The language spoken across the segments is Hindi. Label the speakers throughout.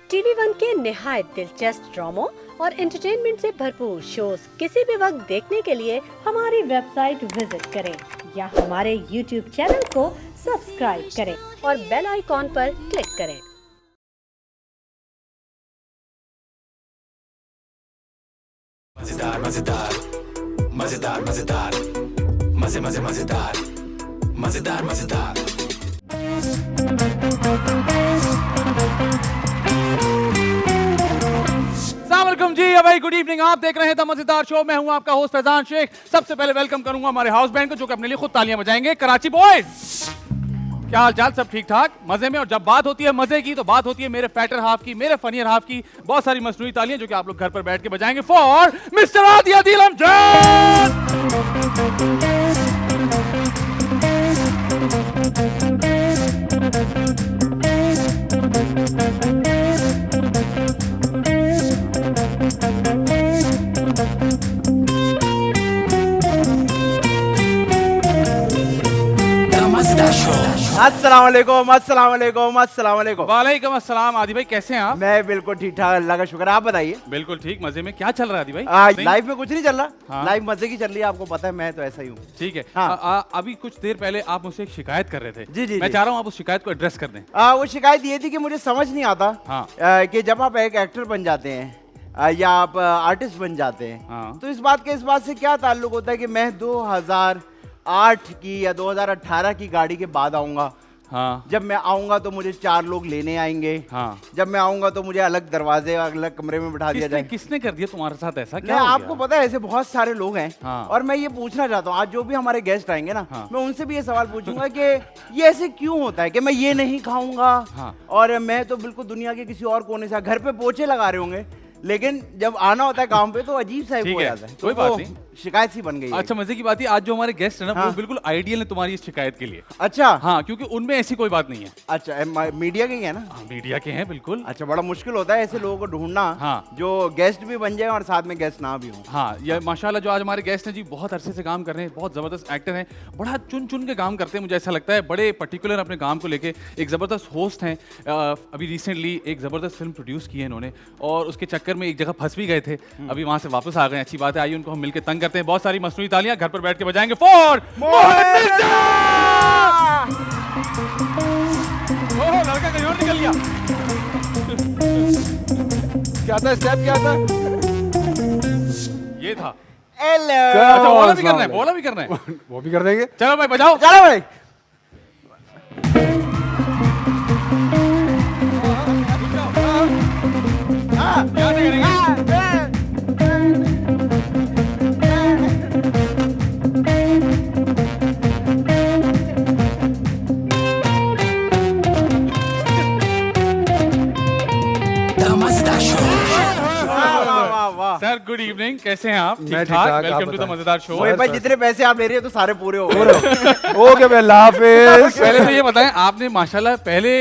Speaker 1: टीवी वन के निहायत दिलचस्प ड्रामों और एंटरटेनमेंट से भरपूर शोज किसी भी वक्त देखने के लिए हमारी वेबसाइट विजिट करें या हमारे यूट्यूब चैनल को सब्सक्राइब करें और बेल आइकॉन पर क्लिक करें।
Speaker 2: मजेदार मजेदार मजेदार मजेदार मजे मजे मजेदार मजेदार मजेदार।
Speaker 3: अस्सलामुअलैकुम जी, भाई गुड इवनिंग। आप देख रहे हैं द मजेदार शो। मैं हूं आपका होस्ट फैजान शेख। सबसे पहले वेलकम करूंगा हमारे हाउस बैंड को, जो कि अपने लिए खुद तालियां बजाएंगे। कराची बॉयज, क्या हाल चाल? सब ठीक ठाक, मजे में? और जब बात होती है मजे की तो बात होती है मेरे फैटर हाफ की, मेरे फनियर हाफ की। बहुत सारी मसनूई तालियां जो कि आप लोग घर पर बैठ के बजाएंगे फॉर मिस्टर आदि आदिल अमजद।
Speaker 4: अस्सलाम वालेकुम, अस्सलाम वालेकुम, अस्सलाम वालेकुम।
Speaker 3: वालेकुम अस्सलाम। आदि भाई कैसे हैं आप?
Speaker 4: मैं बिल्कुल ठीक ठाक, अल्लाह का शुक्र। आप बताइए।
Speaker 3: बिल्कुल ठीक, मजे में। क्या चल रहा है आदि भाई?
Speaker 4: लाइफ में कुछ नहीं चल रहा।
Speaker 3: हाँ।
Speaker 4: लाइफ मजे की चल रही है, आपको पता है, मैं तो ऐसा ही हूँ।
Speaker 3: ठीक है।
Speaker 4: हाँ।
Speaker 3: अभी कुछ देर पहले आप मुझसे एक शिकायत कर रहे थे।
Speaker 4: जी, जी,
Speaker 3: मैं
Speaker 4: जी।
Speaker 3: चाह रहा हूँ आप उस शिकायत को एड्रेस कर दें।
Speaker 4: वो शिकायत ये थी कि मुझे समझ नहीं आता
Speaker 3: हाँ।
Speaker 4: कि जब आप एक एक्टर बन जाते हैं या आप आर्टिस्ट बन जाते हैं,
Speaker 3: हाँ।
Speaker 4: तो इस बात से क्या ताल्लुक होता है कि मैं 2008 की या 2018 की गाड़ी के बाद आऊंगा।
Speaker 3: हाँ।
Speaker 4: जब मैं आऊंगा तो मुझे 4 लोग लेने आएंगे।
Speaker 3: हाँ।
Speaker 4: जब मैं आऊंगा तो मुझे अलग दरवाजे, अलग कमरे में बिठा दिया जाएगा।
Speaker 3: किसने कर दिया तुम्हारे साथ ऐसा?
Speaker 4: मैं
Speaker 3: क्या हो
Speaker 4: आपको
Speaker 3: गया?
Speaker 4: पता है, ऐसे बहुत सारे लोग हैं।
Speaker 3: हाँ।
Speaker 4: और मैं ये पूछना चाहता हूँ, आज जो भी हमारे गेस्ट आएंगे ना,
Speaker 3: हाँ।
Speaker 4: मैं उनसे भी ये सवाल पूछूंगा कि ये ऐसे क्यों होता है कि मैं ये नहीं खाऊंगा।
Speaker 3: हाँ।
Speaker 4: और मैं तो बिल्कुल दुनिया के किसी और कोने से, घर पे पोछे लगा रहे होंगे, लेकिन जब आना होता है काम पे तो अजीब सा
Speaker 3: ठीक
Speaker 4: हो
Speaker 3: है,
Speaker 4: जाता है।
Speaker 3: कोई
Speaker 4: तो
Speaker 3: बात
Speaker 4: वो
Speaker 3: नहीं।
Speaker 4: शिकायत सी बन गई है।
Speaker 3: अच्छा, मजे की बात है, आज जो हमारे गेस्ट है ना,
Speaker 4: हाँ।
Speaker 3: वो बिल्कुल आइडियल है तुम्हारी इस शिकायत के लिए।
Speaker 4: अच्छा।
Speaker 3: हाँ, क्योंकि उनमें ऐसी कोई बात नहीं है।
Speaker 4: अच्छा, मीडिया के ही है ना?
Speaker 3: हाँ, मीडिया के हैं बिल्कुल।
Speaker 4: अच्छा, बड़ा मुश्किल होता है ऐसे लोगों को ढूंढना।
Speaker 3: हाँ।
Speaker 4: जो गेस्ट भी बन जाए और साथ में गेस्ट ना भी हो।
Speaker 3: हाँ, ये माशाल्लाह जो आज हमारे गेस्ट हैं जी, बहुत अरसे से काम कर रहे हैं, बहुत ज़बरदस्त एक्टर हैं, बड़ा चुन चुन के काम करते हैं। मुझे ऐसा लगता है बड़े पर्टिकुलर अपने काम को लेके। एक ज़बरदस्त होस्ट हैं। अभी रिसेंटली एक ज़बरदस्त फिल्म प्रोड्यूस की है इन्होंने, और उसके चक्कर में एक जगह फंस भी गए थे। अभी वहाँ से वापस आ गए। अच्छी बात है, आइए उनको हम मिलकर तंग करते हैं। बहुत सारी मसनूई तालियां घर पर बैठ के बजाएंगे फॉर मोहम्मद मिर्जा। ओह, लड़का कहीं और निकल गया।
Speaker 5: क्या था स्टेप, क्या था?
Speaker 3: ये था।
Speaker 4: हेलो।
Speaker 3: अच्छा, बोला भी करना है, बोला भी करना है।
Speaker 5: वो भी कर देंगे।
Speaker 3: चलो भाई बजाओ।
Speaker 4: चलो भाई।
Speaker 3: यहाँ से करेंगे।
Speaker 4: वाह वाह।
Speaker 3: सर गुड इवनिंग, कैसे हैं आप?
Speaker 5: मैं
Speaker 3: ठीक
Speaker 5: ठीक
Speaker 3: ठाक।
Speaker 5: ठाक, आप
Speaker 3: वेलकम टू द
Speaker 5: बताएं।
Speaker 3: मजेदार शो।
Speaker 4: ओए भाई, जितने पैसे आप ले रहे हो तो सारे पूरे हो गए।
Speaker 5: ओके भाई, अल्लाह हाफिज।
Speaker 3: पहले तो ये बताएं, आपने माशाल्लाह पहले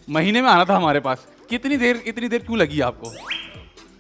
Speaker 3: महीने में आना था हमारे पास, इतनी देर क्यों लगी आपको?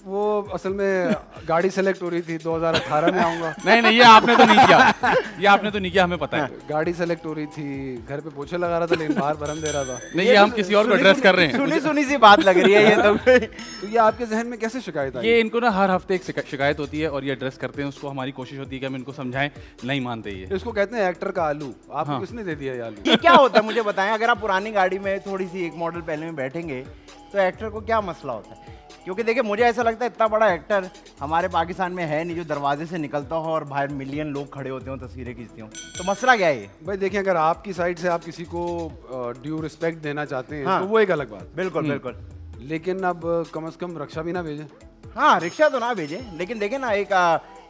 Speaker 5: वो असल में गाड़ी सेलेक्ट हो रही थी, 2018 में आऊंगा।
Speaker 3: नहीं, ये आपने तो नहीं किया, ये आपने तो नहीं किया, हमें पता है।
Speaker 5: गाड़ी सेलेक्ट हो रही थी, घर पे पोछे लगा रहा था, लेकिन बाहर बरम दे रहा था।
Speaker 3: नहीं, ये हम किसी और को एड्रेस कर रहे हैं।
Speaker 4: सुनी सुनी सी बात लग रही है ये तो।
Speaker 5: तो ये आपके जहन में कैसे शिकायत आई?
Speaker 3: ये इनको ना हर हफ्ते एक शिकायत होती है और ये एड्रेस करते हैं उसको। हमारी कोशिश होती है कि हम इनको समझाएं, नहीं मानते ये।
Speaker 5: इसको कहते हैं एक्टर का आलू। आपको
Speaker 3: हाँ।
Speaker 5: किसने दे दिया ये आलू?
Speaker 4: ये क्या होता है मुझे बताएं। अगर आप पुरानी गाड़ी में थोड़ी सी एक मॉडल पहले में बैठेंगे तो एक्टर को क्या मसला होता है? क्योंकि देखिए, मुझे ऐसा लगता है इतना बड़ा एक्टर हमारे पाकिस्तान में है नहीं जो दरवाजे से निकलता हो और बाहर मिलियन लोग खड़े होते हो, तस्वीरें खींचते हो। तो मसला क्या है ये?
Speaker 5: भाई देखिए, अगर आपकी साइड से आप किसी को ड्यू रिस्पेक्ट देना चाहते हैं
Speaker 4: हाँ।
Speaker 5: तो वो एक अलग बात।
Speaker 4: बिल्कुल बिल्कुल।
Speaker 5: लेकिन अब कम से कम रक्षा भी ना भेजें।
Speaker 4: हाँ, रिक्शा तो ना भेजे, लेकिन देखे ना, एक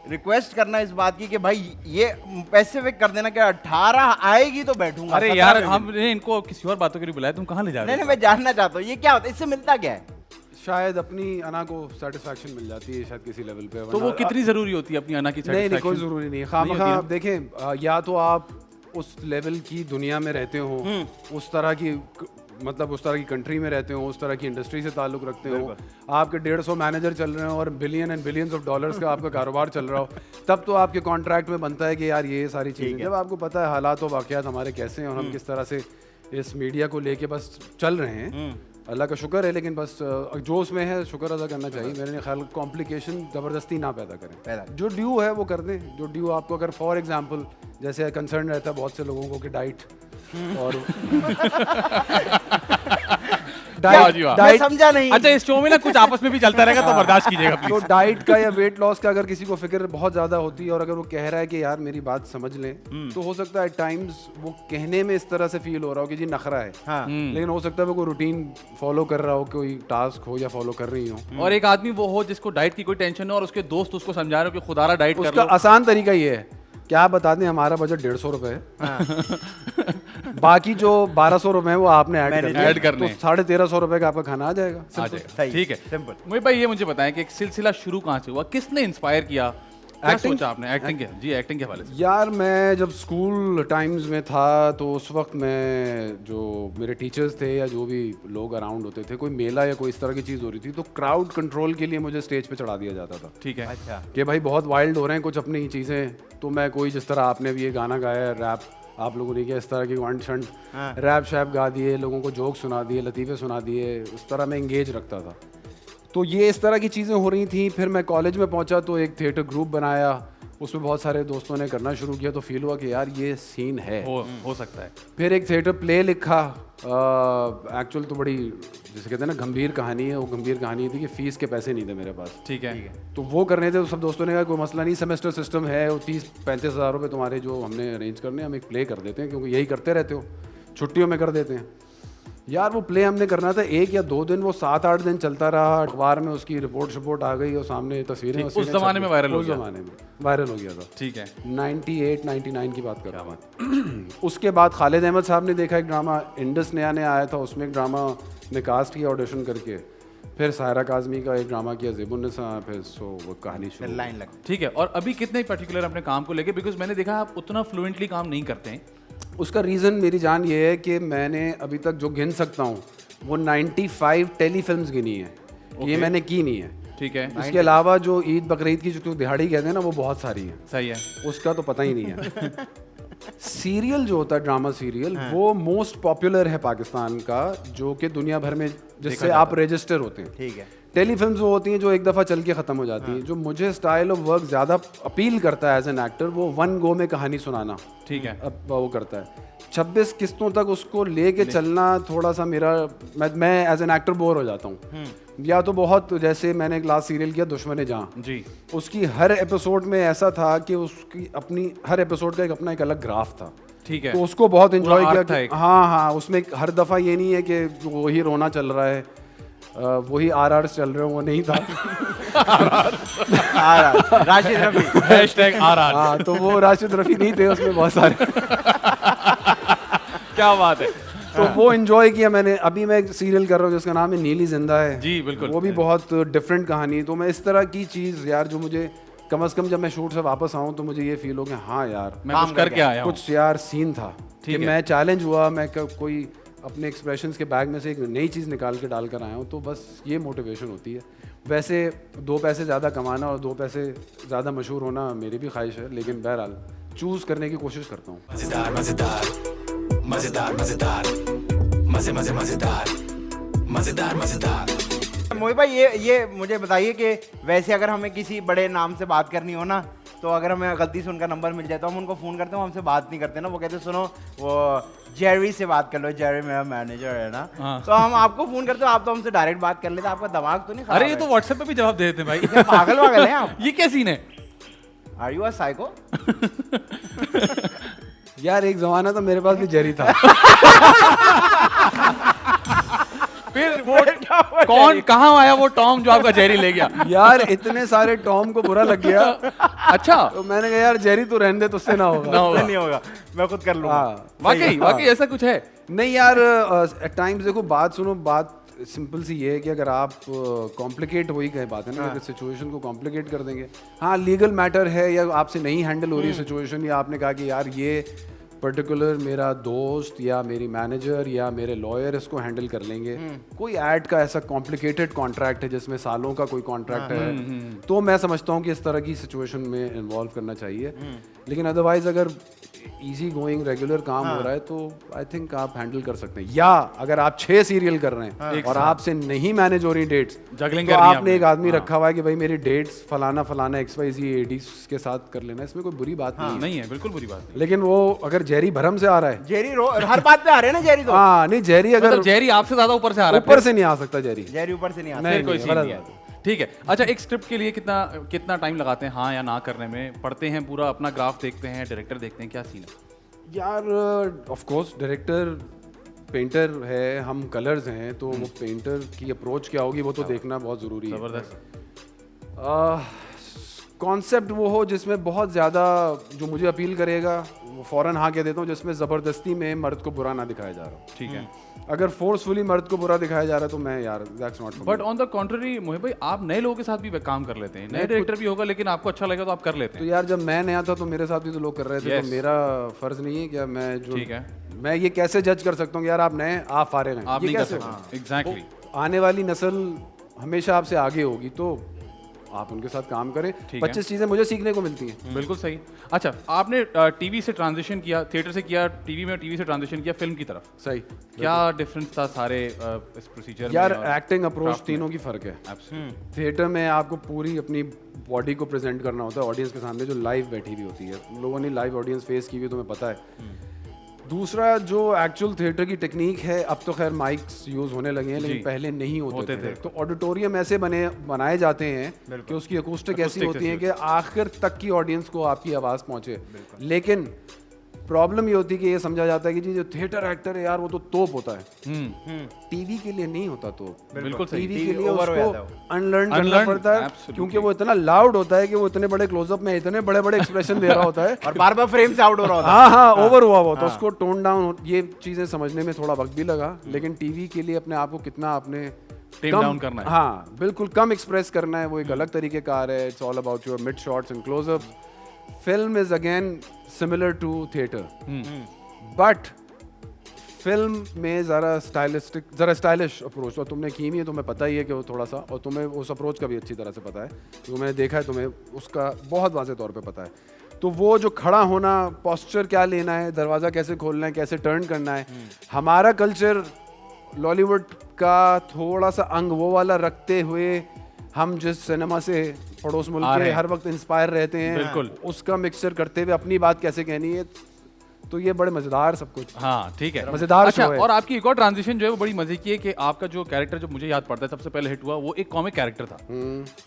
Speaker 4: रिक्वेस्ट करना इस बात की कि भाई ये स्पेसिफिक कर देना कि 18 आएगी तो बैठूंगा।
Speaker 3: अरे
Speaker 4: 17
Speaker 3: यार,
Speaker 4: पे
Speaker 3: हमने इनको किसी और बातों के लिए बुलाया, तुम कहाँ ले जा रहे
Speaker 4: नहीं,
Speaker 3: हो?
Speaker 4: मैं जानना चाहता हूँ ये क्या होता है, इससे मिलता क्या है?
Speaker 5: शायद अपनी अना को सेटिस्फेक्शन मिल जाती है शायद किसी लेवल पे।
Speaker 3: तो वो कितनी जरूरी होती है अपनी अना की
Speaker 5: नहीं, कोई
Speaker 3: satisfaction?
Speaker 5: जरूरी नहीं है।
Speaker 3: नहीं
Speaker 5: खामखा
Speaker 3: होती है।
Speaker 5: आप देखें, या तो आप उस लेवल की दुनिया में रहते हो, उस तरह की मतलब उस तरह की कंट्री में रहते हो, उस तरह की इंडस्ट्री से ताल्लुक रखते हो, आपके 150 मैनेजर चल रहे हो और billion and billions of dollars का आपका कारोबार चल रहा हो, तब तो आपके कॉन्ट्रैक्ट में बनता है कि यार ये सारी चीज़ें। जब आपको पता है हालात और वाक़यात हमारे कैसे हैं और हम किस तरह से इस मीडिया को लेके बस चल रहे हैं, अल्लाह का शुक्र है, लेकिन बस जो उसमें है शुक्र अदा करना चाहिए। मेरे ख्याल कॉम्प्लिकेशन ज़बरदस्ती ना पैदा करें, जो ड्यू है वो कर दें। जो ड्यू आपको अगर फॉर एग्जांपल जैसे कंसर्न रहता है बहुत से लोगों को कि डाइट और
Speaker 4: मैं समझा नहीं।
Speaker 3: अच्छा, इस शो में ना कुछ आपस में भी चलता रहेगा तो बर्दाश्त कीजिएगा
Speaker 5: तो
Speaker 3: प्लीज।
Speaker 5: डाइट का या वेट लॉस का अगर किसी को फिक्र बहुत ज़्यादा होती है और अगर वो कह रहा है कि यार मेरी बात समझ लें, तो हो सकता है टाइम्स वो कहने में इस तरह से फील हो रहा हो कि जी नखरा है,
Speaker 4: हाँ।
Speaker 5: लेकिन हो सकता है वो कोई रूटीन फॉलो कर रहा हो, कोई टास्क हो या फॉलो कर रही हो।
Speaker 3: और एक आदमी वो हो जिसको डाइट की कोई टेंशन हो और उसके दोस्त उसको समझा रहे हो कि खुदारा डाइट कर
Speaker 5: उसका
Speaker 3: लो।
Speaker 5: आसान तरीका ये है कि आप बता दें हमारा बजट 150 रुपए है, बाकी जो 1200 रुपए है वो आपने ऐड
Speaker 3: ऐड करने
Speaker 5: तो 1350 रुपए का आपका खाना आ जाएगा।
Speaker 3: आ जाएगा,
Speaker 4: सही,
Speaker 3: ठीक है।
Speaker 4: सिंपल।
Speaker 3: मुझे भाई ये मुझे बताएं कि एक सिलसिला शुरू कहाँ से हुआ, किसने इंस्पायर किया, क्या
Speaker 5: Acting?
Speaker 3: सोचा आपने एक्टिंग के? जी, एक्टिंग के हवाले से।
Speaker 5: यार मैं जब स्कूल टाइम्स में था तो उस वक्त मैं जो मेरे टीचर्स थे या जो भी लोग अराउंड होते थे, कोई मेला या कोई इस तरह की चीज़ हो रही थी तो क्राउड कंट्रोल के लिए मुझे स्टेज पे चढ़ा दिया जाता था
Speaker 3: ठीक है।
Speaker 4: अच्छा।
Speaker 5: कि भाई बहुत वाइल्ड हो रहे हैं कुछ अपनी ही चीज़ें, तो मैं कोई जिस तरह आपने भी ये गाना गाया है रैप, आप लोगों ने किया इस तरह की वंट शंट रैप शैप गा दिए, लोगों को जोक सुना दिए, लतीफ़े सुना दिए, उस तरह मैं इंगेज रखता था। तो ये इस तरह की चीज़ें हो रही थी। फिर मैं कॉलेज में पहुंचा तो एक थिएटर ग्रुप बनाया, उसमें बहुत सारे दोस्तों ने करना शुरू किया तो फील हुआ कि यार ये सीन है,
Speaker 3: हो सकता है।
Speaker 5: फिर एक थिएटर प्ले लिखा। एक्चुअल तो बड़ी जैसे कहते हैं ना गंभीर कहानी है, वो गंभीर कहानी थी कि फ़ीस के पैसे नहीं थे मेरे पास।
Speaker 3: ठीक है।
Speaker 5: तो वो करने थे, तो सब दोस्तों ने कहा कोई मसला नहीं, सेमेस्टर सिस्टम है, वो 30-35 हज़ार रुपये तुम्हारे जो हमने अरेंज करने, हम एक प्ले कर देते हैं क्योंकि यही करते रहते हो, छुट्टियों में कर देते हैं। यार वो प्ले हमने करना था 1 या 2 दिन, वो 7-8 दिन चलता रहा, अखबार में उसकी रिपोर्ट आ गई और सामने तस्वीरें
Speaker 3: उस ज़माने में वायरल हो गया।
Speaker 5: उस ज़माने में वायरल हो गया था।
Speaker 3: ठीक है।
Speaker 5: 98-99 की बात कर रहा हूँ। उसके बाद खालिद अहमद साहब ने देखा एक ड्रामा इंडस नया आया था, उसमें एक ड्रामा ने कास्ट किया ऑडिशन करके, फिर सायरा काज़मी का एक ड्रामा किया ज़ेबुन्निसा, फिर सो वो कहानी शुरू।
Speaker 4: लाइन लग।
Speaker 3: ठीक है। और अभी कितने पर्टिकुलर अपने काम को लेके, बिकॉज मैंने देखा आप उतना फ्लुएंटली काम नहीं करते हैं।
Speaker 5: उसका रीज़न मेरी जान ये है कि मैंने अभी तक जो गिन सकता हूँ वो 95 टेलीफिल्म्स गिनी है, ये मैंने की नहीं है।
Speaker 3: ठीक है।
Speaker 5: इसके अलावा जो ईद बकरीद की जो दिहाड़ी कहते हैं ना वो बहुत सारी है,
Speaker 3: सही है।
Speaker 5: उसका तो पता ही नहीं है। सीरियल जो होता है ड्रामा सीरियल, वो मोस्ट पॉपुलर है पाकिस्तान का, जो कि दुनिया भर में जिससे आप रजिस्टर होते हैं।
Speaker 4: ठीक है।
Speaker 5: टेलीफिल्म्स वो होती हैं जो एक दफ़ा चल के ख़त्म हो जाती हैं। जो मुझे स्टाइल ऑफ वर्क ज़्यादा अपील करता है एज एन एक्टर, वो 1 गो में कहानी सुनाना।
Speaker 3: ठीक है।
Speaker 5: अब वो करता है 26 किस्तों तक उसको लेके चलना थोड़ा सा मेरा, मैं एज एन एक्टर बोर हो जाता हूँ। या तो बहुत, जैसे मैंने एक लास्ट सीरियल किया दुश्मन जहाँ
Speaker 3: जी,
Speaker 5: उसकी हर एपिसोड में ऐसा था कि उसकी अपनी हर एपिसोड का एक अलग ग्राफ था।
Speaker 3: ठीक है।
Speaker 5: तो उसको बहुत एंजॉय
Speaker 3: पूरा
Speaker 5: किया
Speaker 3: arc था एक।
Speaker 5: कि हाँ उसमें हर दफ़ा ये नहीं है कि वही रोना चल रहा है, वही RR चल रहे हो, वो नहीं था।
Speaker 4: राशिद रफी।
Speaker 3: Hashtag RR।
Speaker 5: हाँ तो वो राशिद रफ़ी नहीं थे उसमें, बहुत सारे।
Speaker 3: क्या बात है।
Speaker 5: तो वो एंजॉय किया मैंने। अभी मैं एक सीरियल कर रहा हूँ जिसका नाम है नीली जिंदा है।
Speaker 3: जी बिल्कुल।
Speaker 5: वो भी बहुत डिफरेंट कहानी है। तो मैं इस तरह की चीज़ यार, जो मुझे कम से कम जब मैं शूट से वापस आऊँ तो मुझे ये फील हो कि हाँ यार
Speaker 3: मैं कुछ करके आया हूँ।
Speaker 5: कुछ यार सीन था कि मैं चैलेंज हुआ, मैं कोई अपने एक्सप्रेशंस के बैग में से एक नई चीज़ निकाल के डाल कर आया हूँ। तो बस ये मोटिवेशन होती है। वैसे 2 पैसे ज़्यादा कमाना और 2 पैसे ज़्यादा मशहूर होना मेरी भी ख्वाहिश है, लेकिन बहरहाल चूज़ करने की कोशिश करता हूँ।
Speaker 2: मजेदार मजेदार मजेदार मजेदार मजे मजे मजेदार मजेदार मजेदार।
Speaker 4: मोहित भाई ये मुझे बताइए कि वैसे अगर हमें किसी बड़े नाम से बात करनी हो ना, तो अगर हमें गलती से उनका नंबर मिल जाए तो हम उनको फ़ोन करते हैं, वो हमसे बात नहीं करते ना, वो कहते हैं सुनो वो जेरी से बात कर लो, जेरी मेरा मैनेजर है ना।
Speaker 3: हाँ।
Speaker 4: तो हम आपको फ़ोन करते हो, आप तो हमसे डायरेक्ट बात कर लेते, आपका दिमाग तो नहीं खराब
Speaker 3: अरे ये
Speaker 4: है?
Speaker 3: तो व्हाट्सएप पे भी जवाब दे देते हैं भाई।
Speaker 4: क्या पागल हैं आप?
Speaker 3: ये क्या सीन है?
Speaker 4: Are you a psycho?
Speaker 5: यार एक ज़माना तो मेरे पास भी जेरी था।
Speaker 3: फिर वो कौन कहाँ आया वो टॉम जो आपका जेरी ले गया?
Speaker 5: यार इतने सारे टॉम को बुरा लग गया।
Speaker 3: अच्छा।
Speaker 5: तो मैंने कहा यार जेरी तो रहने दे, तुझसे ना होगा।
Speaker 4: उससे नहीं होगा, मैं खुद कर लूँगा।
Speaker 5: हाँ,
Speaker 3: वाकई ऐसा कुछ है?
Speaker 5: नहीं यार, एट टाइम्स देखो, बात सुनो, बात सिंपल सी ये है कि अगर आप कॉम्प्लिकेट हो ही गए बात है ना, अगर सिचुएशन को कॉम्प्लिकेट कर देंगे, हाँ लीगल मैटर है या आपसे नहीं हैंडल हो रही सिचुएशन, या आपने कहा कि यार ये पर्टिकुलर मेरा दोस्त या मेरी मैनेजर या मेरे लॉयर इसको हैंडल कर लेंगे, कोई ऐड का ऐसा कॉम्प्लिकेटेड कॉन्ट्रैक्ट है जिसमें सालों का कोई कॉन्ट्रैक्ट है, तो मैं समझता हूँ कि इस तरह की सिचुएशन में इन्वॉल्व करना चाहिए। लेकिन अदरवाइज अगर इजी गोइंग रेगुलर काम हो रहा है तो आई थिंक आप हैंडल कर सकते हैं। या अगर आप 6 सीरियल कर रहे हैं और आपसे नहीं मैनेज हो रही डेट्स,
Speaker 3: Juggling
Speaker 5: तो
Speaker 3: करनी है
Speaker 5: आपने एक
Speaker 3: आपने।
Speaker 5: आदमी रखा हुआ है कि भाई मेरी डेट्स फलाना फलाना XYZ ADs के साथ कर लेना, इसमें कोई बुरी बात नहीं है।
Speaker 3: नहीं है, बिल्कुल बुरी बात नहीं।
Speaker 5: लेकिन वो अगर जेरी भरम से आ रहा है,
Speaker 4: जेरी हर बात पे आ रहे हैं ना जेरी, तो
Speaker 5: हाँ नहीं जेरी अगर
Speaker 3: मतलब जेरी आपसे ज्यादा ऊपर से आ रहा है,
Speaker 5: ऊपर से नहीं आ सकता जेरी।
Speaker 4: जेरी ऊपर से नहीं आता।
Speaker 3: फिर कोई सीन
Speaker 5: गलत
Speaker 3: नहीं है।
Speaker 5: बात
Speaker 3: ठीक है, अच्छा एक स्क्रिप्ट के लिए कितना टाइम लगाते हैं हाँ या ना करने में? पढ़ते हैं पूरा, अपना ग्राफ देखते हैं, डायरेक्टर देखते हैं, क्या सीन है?
Speaker 5: यार ऑफ कोर्स डायरेक्टर पेंटर है, हम कलर्स हैं, तो वो पेंटर की अप्रोच क्या होगी वो तो देखना बहुत ज़रूरी है।
Speaker 3: जबरदस्त।
Speaker 5: कॉन्सेप्ट वो हो जिसमें बहुत ज़्यादा जो मुझे अपील करेगा वो फ़ौरन हाँ कह देता हूँ, जिसमें ज़बरदस्ती में मर्द को बुरा ना दिखाया जा रहा।
Speaker 3: ठीक है,
Speaker 5: अगर फोर्सफुली मर्द को बुरा दिखाया जा रहा है तो मैं यार that's not.
Speaker 3: But on the contrary Mohit भाई, आप नए लोगों के साथ भी काम कर लेते हैं, नए डायरेक्टर भी होगा लेकिन आपको अच्छा लगेगा तो आप कर लेते
Speaker 5: तो
Speaker 3: हैं।
Speaker 5: यार जब मैं नया था तो मेरे साथ भी तो लोग कर रहे थे,
Speaker 3: Yes.
Speaker 5: तो मेरा फर्ज नहीं है क्या मैं जो
Speaker 3: ठीक है,
Speaker 5: मैं ये कैसे जज कर सकता हूँ कि यार आप नए आप फारिग हैं,
Speaker 3: आप
Speaker 5: ये
Speaker 3: नहीं कर
Speaker 5: कैसे
Speaker 3: सकते। एग्जैक्टली,
Speaker 5: आने वाली नस्ल हमेशा आपसे आगे होगी, तो आप उनके साथ काम करें।
Speaker 3: ठीक है।
Speaker 5: 25 चीज़ें मुझे सीखने को मिलती हैं।
Speaker 3: बिल्कुल सही। अच्छा, आपने टीवी से ट्रांजिशन किया, थिएटर से किया टीवी में, टीवी से ट्रांजिशन किया फिल्म की तरफ,
Speaker 5: सही।
Speaker 3: क्या डिफरेंस था सारे इस प्रोसीजर में?
Speaker 5: यार
Speaker 3: और
Speaker 5: एक्टिंग अप्रोच
Speaker 3: craft में?
Speaker 5: तीनों की फ़र्क है।
Speaker 3: Absolutely.
Speaker 5: थिएटर में आपको पूरी अपनी बॉडी को प्रेजेंट करना होता है ऑडियंस के सामने जो लाइव बैठी हुई होती है। लोगों ने लाइव ऑडियंस फेस की हुई, तुम्हें पता है। दूसरा जो एक्चुअल थिएटर की टेक्निक है, अब तो खैर माइक्स यूज़ होने लगे हैं, लेकिन
Speaker 3: जी।
Speaker 5: पहले नहीं होते
Speaker 3: होते
Speaker 5: थे।
Speaker 3: थे।
Speaker 5: तो ऑडिटोरियम ऐसे बनाए जाते हैं कि उसकी अकूस्टिक ऐसी
Speaker 3: Acoustic
Speaker 5: होती है
Speaker 3: ऐसी
Speaker 5: कि आखिर तक की ऑडियंस को आपकी आवाज़ पहुंचे। लेकिन प्रॉब्लम ये होती है कि ये समझा जाता है कि जी जो थिएटर एक्टर है यार वो तो तोप होता है। टीवी के लिए नहीं होता तो
Speaker 3: बिल्कुल सही।
Speaker 5: टीवी के लिए
Speaker 4: over हो
Speaker 5: उसको
Speaker 4: जाता है
Speaker 5: अनलर्न करना
Speaker 3: Unlearn,
Speaker 5: पड़ता है,
Speaker 3: absolutely.
Speaker 5: क्योंकि वो इतना लाउड होता है कि वो इतने बड़े क्लोजअप में इतने बड़े बड़े एक्सप्रेशन दे रहा होता है
Speaker 4: और बार बार फ्रेम से आउट हो रहा होता
Speaker 5: हाँ हाँ ओवर हुआ वो, तो उसको टोन डाउन, ये चीजें समझने में थोड़ा वक्त भी लगा। लेकिन टीवी के लिए अपने आप को कितना आपने
Speaker 3: Tame down करना है।
Speaker 5: हाँ बिल्कुल कम एक्सप्रेस करना है, वो एक अलग तरीके का है। It's all about your mid shots and closeups. Film is again similar to theatre, but film में ज़रा स्टाइलिश अप्रोच, और तुमने की नहीं है, तुम्हें पता ही है कि वो थोड़ा सा, और तुम्हें उस अप्रोच का भी अच्छी तरह से पता है, तो मैंने देखा है, तुम्हें उसका बहुत वाज़ेह तौर पे पता है। तो वो जो खड़ा होना, पोस्चर क्या लेना है, दरवाज़ा कैसे खोलना है, कैसे टर्न करना है, हमारा कल्चर लॉलीवुड का थोड़ा सा अंग वो वाला रखते हुए, हम जिस सिनेमा से पड़ोस मुल्क
Speaker 3: आ रहे
Speaker 5: के
Speaker 3: हैं।
Speaker 5: हर वक्त इंस्पायर रहते हैं,
Speaker 3: बिल्कुल।
Speaker 5: उसका मिक्सचर करते हुए अपनी बात कैसे कहनी है, तो ये बड़े मज़ेदार सब कुछ।
Speaker 3: हाँ ठीक है,
Speaker 5: मजेदार
Speaker 3: अच्छा,
Speaker 5: शो है।
Speaker 3: और आपकी एक और ट्रांजिशन जो है वो बड़ी मजे की है कि आपका जो कैरेक्टर जो मुझे याद पड़ता है सबसे पहले हिट हुआ वो एक कॉमिक कैरेक्टर था।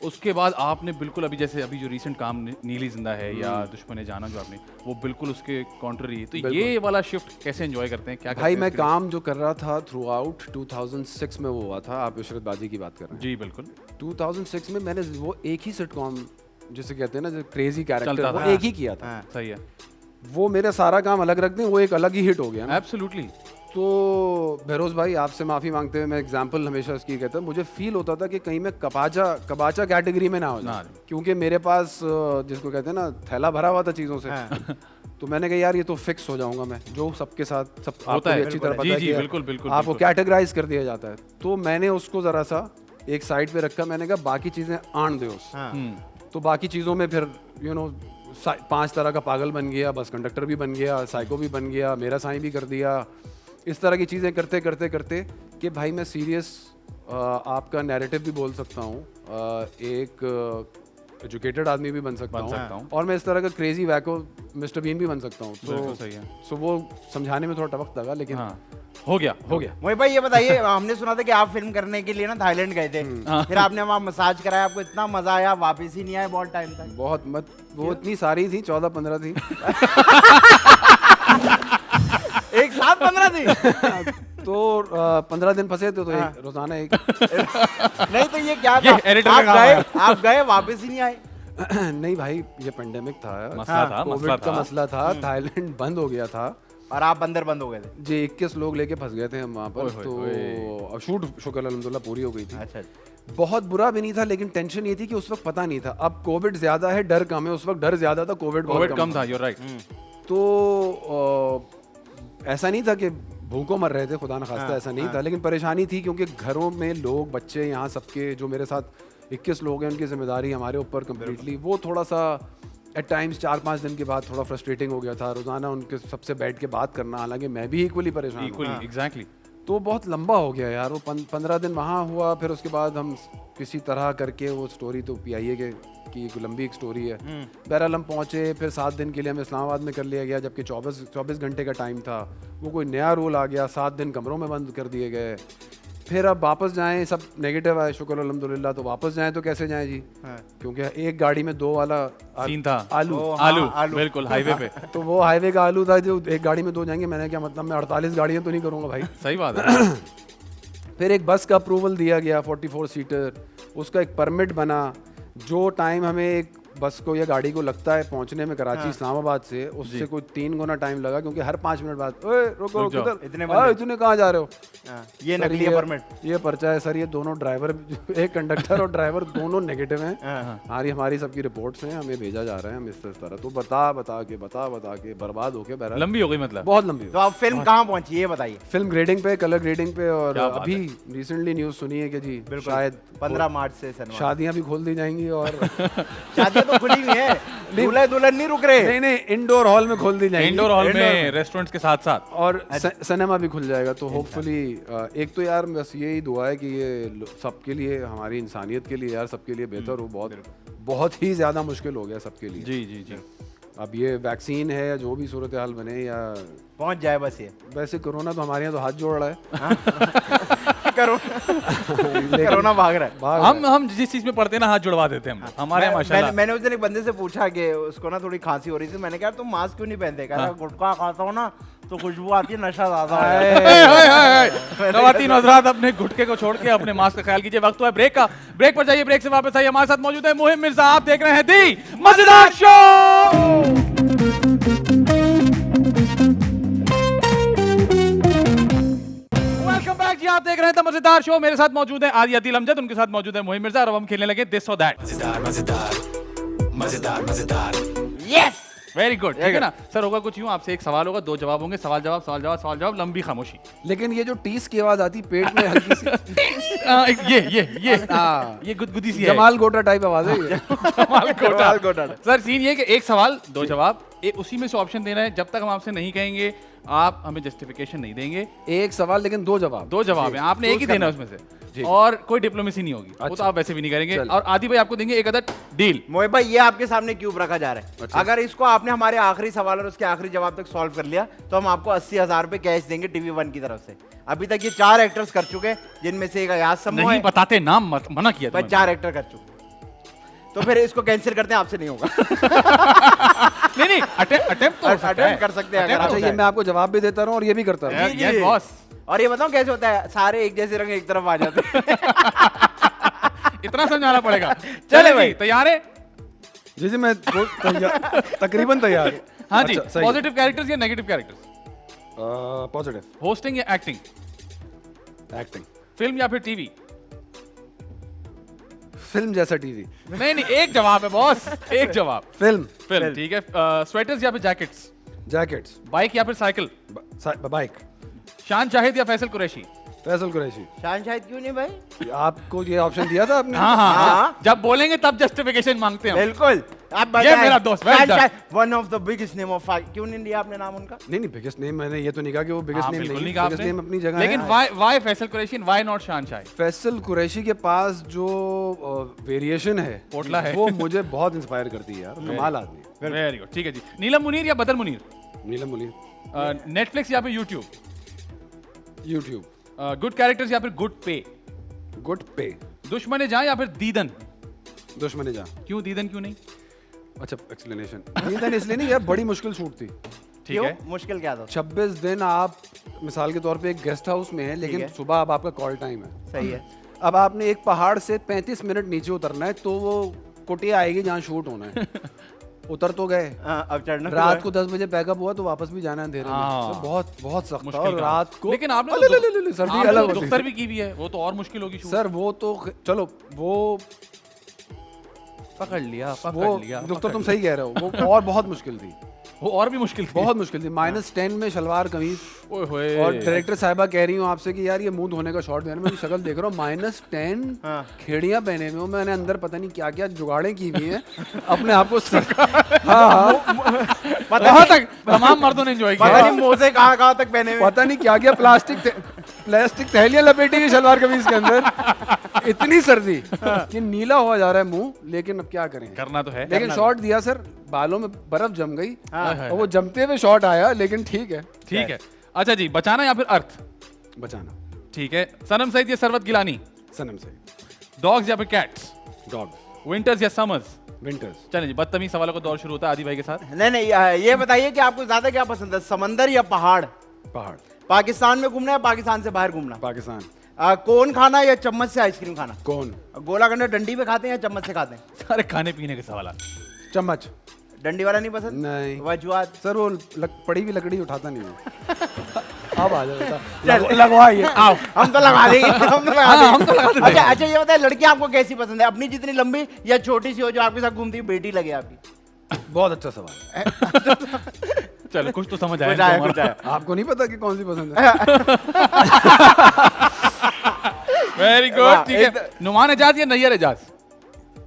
Speaker 3: उसके बाद आपने बिल्कुल अभी जैसे अभी जो रीसेंट काम नीली जिंदा है या दुश्मन जाना जो आपने, वो बिल्कुल उसके कॉन्ट्ररी है। तो ये वाला शिफ्ट कैसे एंजॉय करते हैं, क्या करते
Speaker 5: भाई
Speaker 3: हैं
Speaker 5: मैं
Speaker 3: इसके लिए?
Speaker 5: काम जो कर रहा था थ्रू आउट 2006 में वो हुआ था, आप इशरत बाजी की बात कर रहे
Speaker 3: जी बिल्कुल,
Speaker 5: हैं। 2006 में मैंने वो एक ही सिटकॉम जिसे कहते हैं ना, जो क्रेजी
Speaker 3: चलता
Speaker 5: कैरेक्टर, वो
Speaker 3: था।
Speaker 5: एक ही किया था।
Speaker 4: हाँ।
Speaker 3: सही है,
Speaker 5: वो मेरा सारा काम अलग रख दें, वो एक अलग ही हिट हो गया ना।
Speaker 3: एब्सोल्युटली।
Speaker 5: तो बहरोज भाई आपसे माफ़ी मांगते हुए मैं एग्जांपल हमेशा इसकी कहता हूँ, मुझे फील होता था कि कहीं मैं कबाचा कैटेगरी में ना हो
Speaker 3: ना
Speaker 5: जाऊं,
Speaker 3: रहे।
Speaker 5: क्योंकि मेरे पास जिसको कहते हैं ना थैला भरा हुआ था चीज़ों से। तो मैंने कहा यार ये तो फिक्स हो जाऊंगा मैं, जो सबके साथ सब आपको
Speaker 3: होता
Speaker 5: भी
Speaker 3: है,
Speaker 5: अच्छी
Speaker 3: बिल्कुल।
Speaker 5: तरह
Speaker 3: जी,
Speaker 5: पता है
Speaker 3: जी,
Speaker 5: कि
Speaker 3: बिल्कुल, बिल्कुल,
Speaker 5: आपको
Speaker 3: बिल्कुल।
Speaker 5: कैटेगराइज कर दिया जाता है। तो मैंने उसको ज़रा सा एक साइड पे रखा, मैंने कहा बाकी चीज़ें आन दे उस। तो बाकी चीज़ों में फिर 5 तरह का पागल बन गया, बस कंडक्टर भी बन गया, साइको भी बन गया, मेरा साईं भी कर दिया, इस तरह की चीज़ें करते करते करते कि भाई मैं सीरियस आपका नैरेटिव भी बोल सकता हूँ, एक एजुकेटेड आदमी भी बन सकता
Speaker 3: सकता
Speaker 5: हूँ,
Speaker 3: हूँ।
Speaker 5: और मैं इस तरह का क्रेजी वैको मिस्टर बीन भी बन सकता हूँ।
Speaker 3: बिल्कुल सही है।
Speaker 5: सो वो समझाने में थोड़ा वक्त लगा, लेकिन
Speaker 3: हाँ, हो गया।
Speaker 4: मोहित भाई ये बताइए, हमने सुना था कि आप फिल्म करने के लिए ना थाईलैंड गए थे, फिर आपने वहाँ मसाज कराया, आपको इतना मजा आया, आप वापस ही नहीं आए बहुत टाइम तक।
Speaker 5: बहुत मत, वो इतनी सारी थी, 14-15 थी।
Speaker 4: एक साथ 15 दिन?
Speaker 5: तो 15 दिन फंसे थे, तो एक रोजाना एक।
Speaker 4: नहीं तो ये क्या
Speaker 3: ये
Speaker 4: था,
Speaker 3: editor का काम है।
Speaker 4: आप गए वापस ही नहीं आए?
Speaker 5: नहीं भाई ये पेंडेमिक था,
Speaker 3: मसला था, मसला
Speaker 5: कोविड का
Speaker 3: था।
Speaker 5: मसला था, थाईलैंड बंद हो गया था,
Speaker 4: और आप अंदर बंद हो गए थे?
Speaker 5: जी 21 लोग लेके फंस गए थे हम वहाँ पर।
Speaker 3: ओए होए
Speaker 5: तो
Speaker 3: होए।
Speaker 5: अब शूट शुक्र अल्हम्दुलिल्लाह पूरी हो गई थी।
Speaker 4: अच्छा,
Speaker 5: बहुत बुरा भी नहीं था, लेकिन टेंशन ये थी कि उस वक्त पता नहीं था, अब कोविड ज्यादा है डर कम है, उस वक्त डर ज्यादा था, कोविड
Speaker 3: कोविड कम था, यूर राइट।
Speaker 5: तो ऐसा नहीं था कि भूखों मर रहे थे, खुदा न खास्ता ऐसा नहीं था, लेकिन परेशानी थी क्योंकि घरों में लोग, बच्चे यहाँ सबके, जो मेरे साथ 21 लोग हैं, उनकी जिम्मेदारी हमारे ऊपर कम्प्लीटली, वो थोड़ा सा एट टाइम्स 4-5 दिन के बाद थोड़ा फ्रस्ट्रेटिंग हो गया था, रोज़ाना उनके सबसे बैठ के बात करना, हालांकि मैं भी इक्वली परेशान हूँ।
Speaker 3: Equally exactly.
Speaker 5: तो बहुत लंबा हो गया यार वो 15 दिन वहाँ हुआ, फिर उसके बाद हम किसी तरह करके वो स्टोरी तो PIA के की एक लंबी एक स्टोरी है। बहरहाल हम पहुँचे, फिर 7 दिन के लिए हमें इस्लामाबाद में कर लिया गया, जबकि 24 घंटे का टाइम था। वो कोई नया रूल आ गया, 7 दिन कमरों में बंद कर दिए गए। फिर अब वापस जाएं, सब नेगेटिव आए, शुक्र अल्हम्दुलिल्लाह। तो वापस जाएं तो कैसे जाएं जी, क्योंकि एक गाड़ी में 2 वाला
Speaker 3: सीन था।
Speaker 5: आलू
Speaker 3: आलू बिल्कुल हाईवे पे।
Speaker 5: तो वो हाईवे का आलू था जो एक गाड़ी में 2 जाएंगे। मैंने क्या मतलब, मैं 48 गाड़ियाँ तो नहीं करूँगा भाई।
Speaker 3: सही बात है।
Speaker 5: फिर एक बस का अप्रूवल दिया गया 44 सीटर, उसका एक परमिट बना। जो टाइम हमें एक बस को या गाड़ी को लगता है पहुंचने में कराची इस्लामाबाद से, उससे कोई 3 गुना टाइम लगा, क्योंकि हर 5 मिनट बाद ओए रुको
Speaker 3: रुक जाओ,
Speaker 5: किधर
Speaker 4: इतने
Speaker 5: इतने कहाँ जा रहे हो।
Speaker 4: ये
Speaker 5: सर,
Speaker 4: नकली है परमिट।
Speaker 5: ये पर्चा है सर, ये दोनों ड्राइवर एक कंडक्टर और ड्राइवर दोनों नेगेटिव हैं। हमारी सबकी रिपोर्ट्स हैं, हमें भेजा जा रहा है, हम इस तरह। तो बता के बर्बाद हो गए। बहरहाल
Speaker 3: लंबी हो गई मतलब।
Speaker 5: बहुत लंबी।
Speaker 4: तो अब फिल्म कहाँ पहुंची ये बताइए।
Speaker 5: फिल्म ग्रेडिंग पे, कलर ग्रेडिंग पे, और अभी रिसेंटली न्यूज़ सुनी है कि जी शायद
Speaker 4: 15 मार्च से सिनेमा।
Speaker 5: शादियां भी खोल दी जाएंगी और
Speaker 4: शादियां तो खुली हुई है, दूल्हा दुल्हन नहीं रुक रहे।
Speaker 5: नहीं इंडोर हॉल में खोल दी जाएंगी।
Speaker 3: इंडोर हॉल में रेस्टोरेंट्स के साथ साथ
Speaker 5: और सिनेमा भी खुल जाएगा। तो होपफुली एक तो यार बस यही दुआ है कि ये सबके लिए, हमारी इंसानियत के लिए यार, सबके लिए बेहतर हो। बहुत ही ज़्यादा मुश्किल हो गया सबके लिए।
Speaker 3: जी।
Speaker 5: अब ये वैक्सीन है या जो भी सूरत हाल बने, या
Speaker 4: पहुंच जाए बस ये।
Speaker 5: वैसे कोरोना तो हमारे यहाँ तो हाथ जोड़ रहा है।
Speaker 4: कोरोना भाग रहा है।
Speaker 3: हम जिस चीज में पढ़ते हैं ना, हाथ जुड़वा देते हैं हम। हमारे माशाल्लाह।
Speaker 4: मैंने उस दिन एक बंदे से पूछा कि उसको ना थोड़ी खांसी हो रही थी। मैंने कहा तुम मास्क क्यों नहीं पहनते? कहा गुटखा खाता हो ना तो खुशबू आती है, नशा ज्यादा है।
Speaker 3: खवातीन हज़रात, अपने गुटके को छोड़ के अपने मास्क का ख्याल कीजिए। वक्त हुआ है ब्रेक का। ब्रेक पर जाइए, ब्रेक से वापस आइए। हमारे साथ मौजूद है मुहिम मिर्जा। आप देख रहे हैं दी मजेदार शो। वेलकम बैक जी, आप देख रहे हैं द मजेदार शो। मेरे साथ मौजूद है आदि अदील अमजद, उनके साथ मौजूद है मुहिम मिर्जा, और हम खेलने लगे दिस और दैट।
Speaker 2: मजेदार मजेदार मजेदार मजेदार।
Speaker 4: Yes,
Speaker 3: very good. ठीक है ना सर? होगा कुछ यूं, आपसे एक सवाल होगा, 2 जवाब होंगे, सवाल जवाब, लंबी खामोशी।
Speaker 5: लेकिन ये जो टीस की आवाज आती पेट में हल्की सी,
Speaker 3: ये गुदगुदी सी है।
Speaker 5: जमाल गोटा टाइप आवाज है ये।
Speaker 3: जमाल गोटा। सर सीन ये कि एक सवाल 2 जवाब, उसी में से ऑप्शन देना है। जब तक हम आपसे नहीं कहेंगे आप हमें जस्टिफिकेशन नहीं देंगे।
Speaker 5: एक सवाल लेकिन 2 जवाब।
Speaker 3: 2 जवाब है, आपने एक ही देना है उसमें से, और कोई डिप्लोमेसी नहीं होगी। वो तो आप वैसे भी नहीं करेंगे। और आदि भाई आपको देंगे एक अदद डील।
Speaker 4: मोहित भाई ये आपके सामने क्यूब रखा जा रहा है। अगर इसको आपने हमारे आखिरी सवाल और उसके आखिरी जवाब तक सॉल्व कर लिया तो हम आपको 80,000 रुपए कैश देंगे TV1 की तरफ से। अभी तक ये 4 एक्टर्स कर चुके हैं, जिनमें से एक अयाज समूह
Speaker 3: नहीं
Speaker 4: है।
Speaker 3: बताते नाम, मना किया
Speaker 4: भाई 4 एक्टर कर चुके। तो फिर इसको कैंसिल करते हैं, आपसे नहीं होगा।
Speaker 3: नहीं अटेम्प्ट
Speaker 4: कर सकते हैं अगर आप
Speaker 5: अच्छा, ये
Speaker 4: चाहें।
Speaker 5: मैं आपको जवाब भी देता रहूं और ये भी करता रहूं।
Speaker 4: जी,
Speaker 3: यस
Speaker 4: जी।
Speaker 3: बॉस।
Speaker 4: और ये बताओ कैसे होता है, सारे एक जैसे रंग एक तरफ आ जाते हैं।
Speaker 3: इतना समझाना पड़ेगा।
Speaker 4: चले भाई,
Speaker 3: तैयार है?
Speaker 5: जी मैं तकरीबन तैयार हूं।
Speaker 3: हाँ जी।
Speaker 5: अच्छा, सही।
Speaker 3: पॉजिटिव कैरेक्टर्स या नेगेटिव कैरेक्टर्स?
Speaker 5: पॉजिटिव।
Speaker 3: होस्टिंग या एक्टिंग?
Speaker 5: एक्टिंग।
Speaker 3: फिल्म या फिर टीवी?
Speaker 5: फिल्म जैसा टीवी।
Speaker 3: नहीं एक जवाब है बॉस, एक जवाब।
Speaker 5: फिल्म।
Speaker 3: ठीक है। स्वेटर्स या फिर जैकेट्स?
Speaker 5: जैकेट्स।
Speaker 3: बाइक या फिर साइकिल?
Speaker 5: बाइक।
Speaker 3: शान जाहिद या फैसल कुरैशी?
Speaker 5: फैसल कुरैशी।
Speaker 4: शान शायद क्यों नहीं भाई?
Speaker 5: आपको ये ऑप्शन दिया था आपने?
Speaker 3: हाँ। जब बोलेंगे तब जस्टिफिकेशन मांगते हैं।
Speaker 4: बिल्कुल। आप
Speaker 3: ये मेरा दोस्त, well done।
Speaker 4: One of the biggest name of, क्यों नहीं लिया आपने नाम उनका?
Speaker 5: नहीं बिगेस्ट नेम मैंने ये तो नहीं कहा कि वो बिगेस्ट नेम
Speaker 3: बिल्कुल
Speaker 5: नहीं,
Speaker 3: कहा
Speaker 5: बिगेस्ट
Speaker 3: आपने।
Speaker 5: नेम अपनी जगह
Speaker 3: लेकिन
Speaker 5: है।
Speaker 3: Why Faisal Qureshi, why not शान शाहिद?
Speaker 5: फैसल कुरैशी के पास जो वेरिएशन है,
Speaker 3: पोटला है।
Speaker 5: वो मुझे बहुत इंस्पायर करती है यार। कमाल आदमी।
Speaker 3: Very good. ठीक है जी। नीलम मुनीर या बदर मुनीर?
Speaker 5: नीलम मुनीर।
Speaker 3: नेटफ्लिक्स या फिर यूट्यूब?
Speaker 5: यूट्यूब।
Speaker 3: गुड कैरेक्टर्स या फिर गुड पे?
Speaker 5: गुड पे।
Speaker 3: दुश्मन जहां या फिर दीदन?
Speaker 5: दुश्मन जा।
Speaker 3: क्यों दीदन क्यों नहीं?
Speaker 5: अच्छा एक्सप्लेनेशन। दीदन इसलिए नहीं यार, बड़ी मुश्किल शूट थी।
Speaker 3: ठीक
Speaker 4: क्यों?
Speaker 3: है।
Speaker 4: मुश्किल क्या था?
Speaker 5: 26 दिन आप मिसाल के तौर पे एक गेस्ट हाउस में है, लेकिन
Speaker 4: है।
Speaker 5: सुबह अब आपका कॉल टाइम है।
Speaker 4: सही है।
Speaker 5: अब आपने एक पहाड़ से 35 मिनट नीचे उतरना है, तो वो कुटिया आएगी जहाँ शूट होना है। उतर तो गए,
Speaker 4: अब चढ़ना
Speaker 5: रात को 10 बजे पैकअप हुआ तो वापस भी जाना है अंधेरे में।
Speaker 3: हाँ।
Speaker 5: तो बहुत बहुत सख्त था।
Speaker 3: मुश्किल
Speaker 5: और
Speaker 3: काम।
Speaker 5: रात को
Speaker 3: लेकिन आपने
Speaker 5: अले,
Speaker 3: तो
Speaker 5: ले, ले, ले, सर्दी
Speaker 3: आपने
Speaker 5: अलग
Speaker 3: तो
Speaker 5: होती
Speaker 3: दुख्तर
Speaker 5: है।
Speaker 3: भी की भी है, वो तो और मुश्किल होगी शूट।
Speaker 5: सर वो तो चलो वो
Speaker 3: पकड़ लिया
Speaker 5: दुख्तर तुम सही कह रहे हो, वो और बहुत मुश्किल थी।
Speaker 3: वो और भी मुश्किल थी।
Speaker 5: बहुत मुश्किल थी। -10 में शलवार कमीज,
Speaker 3: ओए होए।
Speaker 5: और डायरेक्टर साहिबा कह रही हूँ आपसे कि यार ये मुंह धोने का शॉट देना, मैं शक्ल देख रहा हूँ -10 खेड़ियां पहने हुए हूँ, मैंने अंदर पता नहीं क्या क्या जुगाड़ें की हुई हैं अपने आप को
Speaker 3: वहां तक तमाम मर्दों ने एंजॉय
Speaker 4: पता
Speaker 3: किया।
Speaker 4: नहीं मोजे कहाँ तक पहने हुए।
Speaker 5: पता नहीं क्या क्या प्लास्टिक थैलियां लपेटी हुई शलवार कमीज के अंदर, इतनी सर्दी कि नीला हुआ जा रहा है मुंह, लेकिन अब क्या करें,
Speaker 3: करना तो है।
Speaker 5: लेकिन शॉट दिया सर, बालों में बर्फ जम गई
Speaker 3: हाँ।
Speaker 5: और वो जमते हुए शॉट आया, लेकिन ठीक है।
Speaker 3: ठीक है। अच्छा जी, बचाना या फिर अर्थ?
Speaker 5: बचाना।
Speaker 3: ठीक है। सनम सईद या सरवत गिलानी?
Speaker 5: सनम सही।
Speaker 3: डॉग्स या फिर कैट्स?
Speaker 5: डॉग।
Speaker 3: विंटर्स या समर्स?
Speaker 5: विंटर्स।
Speaker 3: चलिए जी, बदतमीज सवालों का दौर शुरू होता है आदि भाई के साथ।
Speaker 4: नहीं, ये बताइए कि आपको ज्यादा क्या पसंद है, समंदर या पहाड़?
Speaker 5: पहाड़।
Speaker 4: पाकिस्तान में घूमना या पाकिस्तान से बाहर घूमना?
Speaker 5: पाकिस्तान।
Speaker 4: कोन खाना या चम्मच से आइसक्रीम खाना?
Speaker 5: कौन?
Speaker 4: गोला गंडा डंडी पे खाते हैं या चम्मच से खाते हैं?
Speaker 3: सारे खाने पीने के सवाल।
Speaker 5: चम्मच।
Speaker 4: डंडी वाला नहीं पसंद?
Speaker 5: नहीं।
Speaker 4: वजूहत?
Speaker 5: सर वो पड़ी हुई लकड़ी उठाता नहीं हूँ। अब आ जाओ, लगवाइए।
Speaker 4: आओ, हम तो लगा देंगे, हम तो लगा
Speaker 3: हाँ, हम
Speaker 4: देंगे।
Speaker 3: तो लगा देंगे।
Speaker 4: अच्छा ये बताइए, लड़की आपको कैसी पसंद है, अपनी जितनी लंबी या छोटी सी हो जो आपके साथ घूमती हुई बेटी लगे आपकी?
Speaker 5: बहुत अच्छा सवाल है।
Speaker 3: चलो कुछ तो समझ
Speaker 4: कुछ
Speaker 3: आया
Speaker 4: आया,
Speaker 3: इनको
Speaker 4: कुछ आया।
Speaker 5: आपको नहीं पता कि कौन सी पसंद है?
Speaker 3: वेरी
Speaker 4: वाह,
Speaker 3: गुड। ठीक है। नुमान एजाज या नैयर एजाज?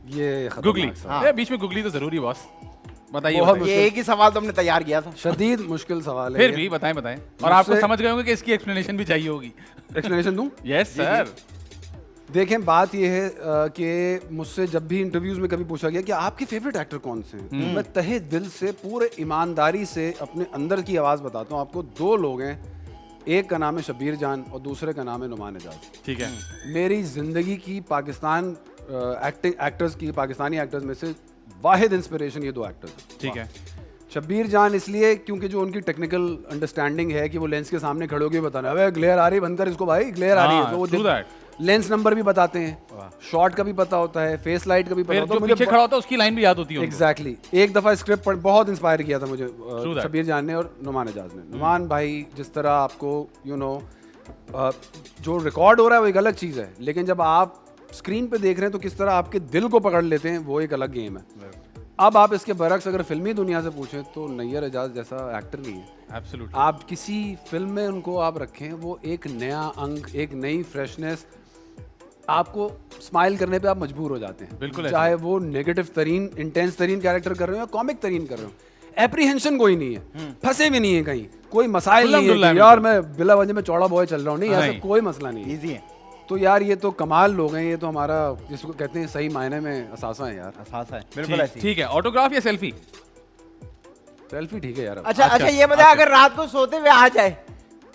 Speaker 5: ये खतरनाक
Speaker 3: गुगली।
Speaker 5: सवाल।
Speaker 3: ये बीच में गुगली तो जरूरी बॉस। बताइए
Speaker 5: बहुत
Speaker 3: बताइए।
Speaker 4: ये एक ही सवाल तो हमने तैयार किया था।
Speaker 5: शदीद मुश्किल सवाल है।
Speaker 3: फिर भी बताएं बताएं। और आपको
Speaker 5: मुझसे-
Speaker 3: समझ गए होंगे कि इसकी एक्सप्लेनेशन भी चाहिए होगी।
Speaker 5: एक्सप्लेनेशन दूं?
Speaker 3: Yes sir.
Speaker 5: देखें, बात यह है कि मुझसे जब भी इंटरव्यूज में कभी पूछा गया कि आपके फेवरेट एक्टर कौन से हैं, तो मैं तहे दिल से पूरे ईमानदारी से अपने अंदर की आवाज़ बताता हूँ आपको। 2 लोग हैं, एक का नाम है शब्बीर जान और दूसरे का नाम है नुमान एजाज।
Speaker 3: ठीक है।
Speaker 5: मेरी ज़िंदगी की पाकिस्तान एक्टर्स की, पाकिस्तानी एक्टर्स में से वाहिद इंस्पिरेशन ये 2 एक्टर्स।
Speaker 3: ठीक है।
Speaker 5: शब्बीर जान इसलिए क्योंकि जो उनकी टेक्निकल अंडरस्टैंडिंग है कि वो लेंस के सामने खड़े होकर बताना, अबे ग्लेयर आ रही, बंद कर इसको भाई, ग्लेयर आ रही है,
Speaker 3: हाँ,
Speaker 5: तो वो
Speaker 3: true that.
Speaker 5: लेंस नंबर भी बताते हैं, शॉट का भी पता होता है, फेस लाइट का भी पता
Speaker 3: फिर
Speaker 5: होता
Speaker 3: जो
Speaker 5: है। मुझे
Speaker 3: पीछे खड़ा होता है उसकी लाइन भी याद होती है उनको।
Speaker 5: एग्जैक्टली। एक दफ़ा स्क्रिप्ट पढ़ बहुत इंस्पायर किया था मुझे
Speaker 3: that.
Speaker 5: शब्बीर जान ने और नुमान एजाज ने। नुमान भाई, जिस तरह आपको जो रिकॉर्ड हो रहा है वो एक अलग चीज़ है, लेकिन जब आप स्क्रीन पे देख रहे हैं तो किस तरह आपके दिल को पकड़ लेते हैं, वो एक अलग गेम है। अब आप इसके बरक्स अगर फिल्मी दुनिया से पूछें तो नैयर एजाज जैसा एक्टर नहीं है।
Speaker 3: एब्सोल्युटली।
Speaker 5: आप किसी फिल्म में उनको आप रखें, वो एक नया अंग, एक नई फ्रेशनेस, आपको स्माइल करने पे आप मजबूर हो जाते हैं।
Speaker 3: बिल्कुल ऐसा
Speaker 5: चाहे वो नेगेटिव तरीन, इंटेंस तरीन कैरेक्टर कर रहे हो या कॉमिक तरीन कर रहे हो, एप्रीहेंशन कोई नहीं है, फंसे भी नहीं है कहीं, कोई मसाइल नहीं है
Speaker 3: अल्हम्दुलिल्लाह
Speaker 5: कि यार मैं बिला वजह में चौड़ा बॉय चल रहा हूँ, नहीं, ऐसा
Speaker 3: नहीं।
Speaker 5: कोई मसला नहीं है।
Speaker 4: इजी है।
Speaker 5: तो यार ये तो कमाल लोग हैं, ये तो हमारा जिसको कहते हैं सही मायने में असासा है यार।
Speaker 4: असासा है, बिल्कुल ऐसी।
Speaker 3: ठीक है। ऑटोग्राफ या सेल्फी?
Speaker 5: सेल्फी ठीक है यार।
Speaker 4: अच्छा ये बताया, अगर रात को सोते हुए आ जाए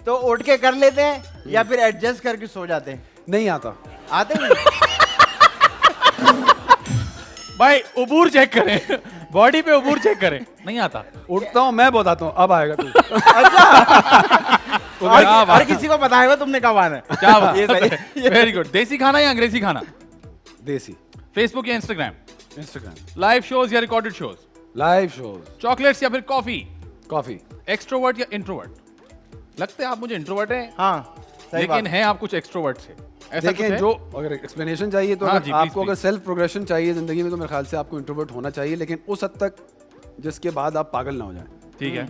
Speaker 4: तो उठ के कर लेते हैं या फिर एडजस्ट करके सो जाते हैं?
Speaker 5: नहीं आता।
Speaker 4: आते नहीं?
Speaker 3: भाई उबूर चेक करें, बॉडी पे उबूर चेक करें। नहीं आता।
Speaker 5: उठता हूँ मैं, बताता हूँ अब आएगा तू।
Speaker 4: और किसी को बताएगा तुमने कब आना है?
Speaker 3: क्या बात
Speaker 4: ये सही।
Speaker 3: है। Very good. देसी खाना या अंग्रेजी खाना?
Speaker 5: देसी।
Speaker 3: फेसबुक या इंस्टाग्राम?
Speaker 5: इंस्टाग्राम।
Speaker 3: लाइव शोज या recorded shows?
Speaker 5: Live shows.
Speaker 3: Chocolates या फिर कॉफी?
Speaker 5: कॉफी।
Speaker 3: एक्सट्रोवर्ट या इंट्रोवर्ट? लगते हैं आप मुझे इंट्रोवर्ट हैं,
Speaker 4: हाँ, सही
Speaker 3: लेकिन
Speaker 4: बात।
Speaker 3: हैं आप कुछ एक्सट्रोवर्ट से। ऐसा कुछ
Speaker 5: देखें,
Speaker 3: है?
Speaker 5: जो अगर एक्सप्लेनेशन चाहिए तो
Speaker 3: हाँ
Speaker 5: अगर
Speaker 3: जी,
Speaker 5: आपको
Speaker 3: please,
Speaker 5: अगर सेल्फ प्रोग्रेशन चाहिए जिंदगी में तो मेरे ख्याल से आपको इंट्रोवर्ट होना चाहिए, लेकिन उस हद तक जिसके बाद आप पागल ना हो जाएं।
Speaker 3: ठीक है।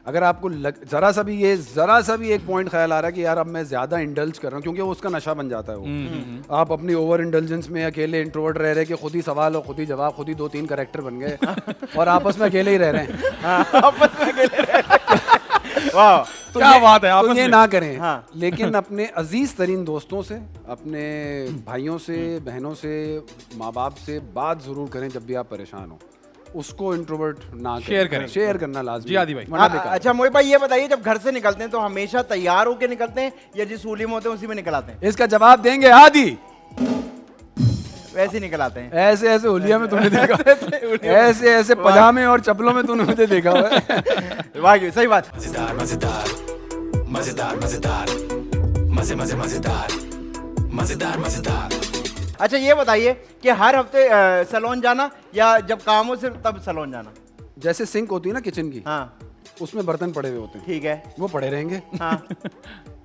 Speaker 5: अगर आपको जरा सा भी एक पॉइंट ख्याल आ रहा है कि यार अब मैं ज्यादा इंडल्ज कर रहा हूँ, क्योंकि वो उसका नशा बन जाता है वो। आप अपनी ओवर इंडल्जेंस में अकेले इंट्रोवर्ट रह रहे कि खुद ही सवाल और खुद ही जवाब, खुद ही 2-3 कैरेक्टर बन गए और आपस में अकेले ही रह रहे हैं।
Speaker 4: आपस में अकेले रहते। वाह,
Speaker 5: तो
Speaker 3: क्या बात है,
Speaker 5: तो
Speaker 3: आपस
Speaker 5: ये
Speaker 3: में।
Speaker 5: ना करें।
Speaker 4: हाँ।
Speaker 5: लेकिन अपने अजीज तरीन दोस्तों से, अपने भाइयों से, बहनों से, माँ बाप से बात जरूर करें जब भी आप परेशान हो। उसको इंट्रोवर्ट ना
Speaker 3: शेयर करें।
Speaker 5: शेयर करना लाजमी।
Speaker 3: जी, आदि भाई।
Speaker 5: वरना बेकार है।
Speaker 4: अच्छा मोहित भाई ये बताइए, जब घर से निकलते हैं तो हमेशा तैयार होके निकलते हैं या जिस सूली में होते हैं उसी में निकल आते हैं?
Speaker 5: इसका जवाब देंगे आदि।
Speaker 4: वैसे ही निकल आते हैं।
Speaker 5: ऐसे ऐसे होलिया में तूने देखा, ऐसे ऐसे पजामे और चप्पलों में तूने मुझे देखा हुआ है।
Speaker 4: वाह, सही बात।
Speaker 2: मजेदार मजेदार मजेदार मजेदार मजे मजे मजेदार मजेदार मजेदार।
Speaker 4: अच्छा ये बताइए कि हर हफ्ते सैलून जाना या जब काम हो सिर्फ तब सैलून जाना?
Speaker 5: जैसे सिंक होती है ना किचन की,
Speaker 4: हाँ
Speaker 5: उसमें बर्तन पड़े हुए होते हैं,
Speaker 4: ठीक है।
Speaker 5: वो पड़े रहेंगे।
Speaker 4: हाँ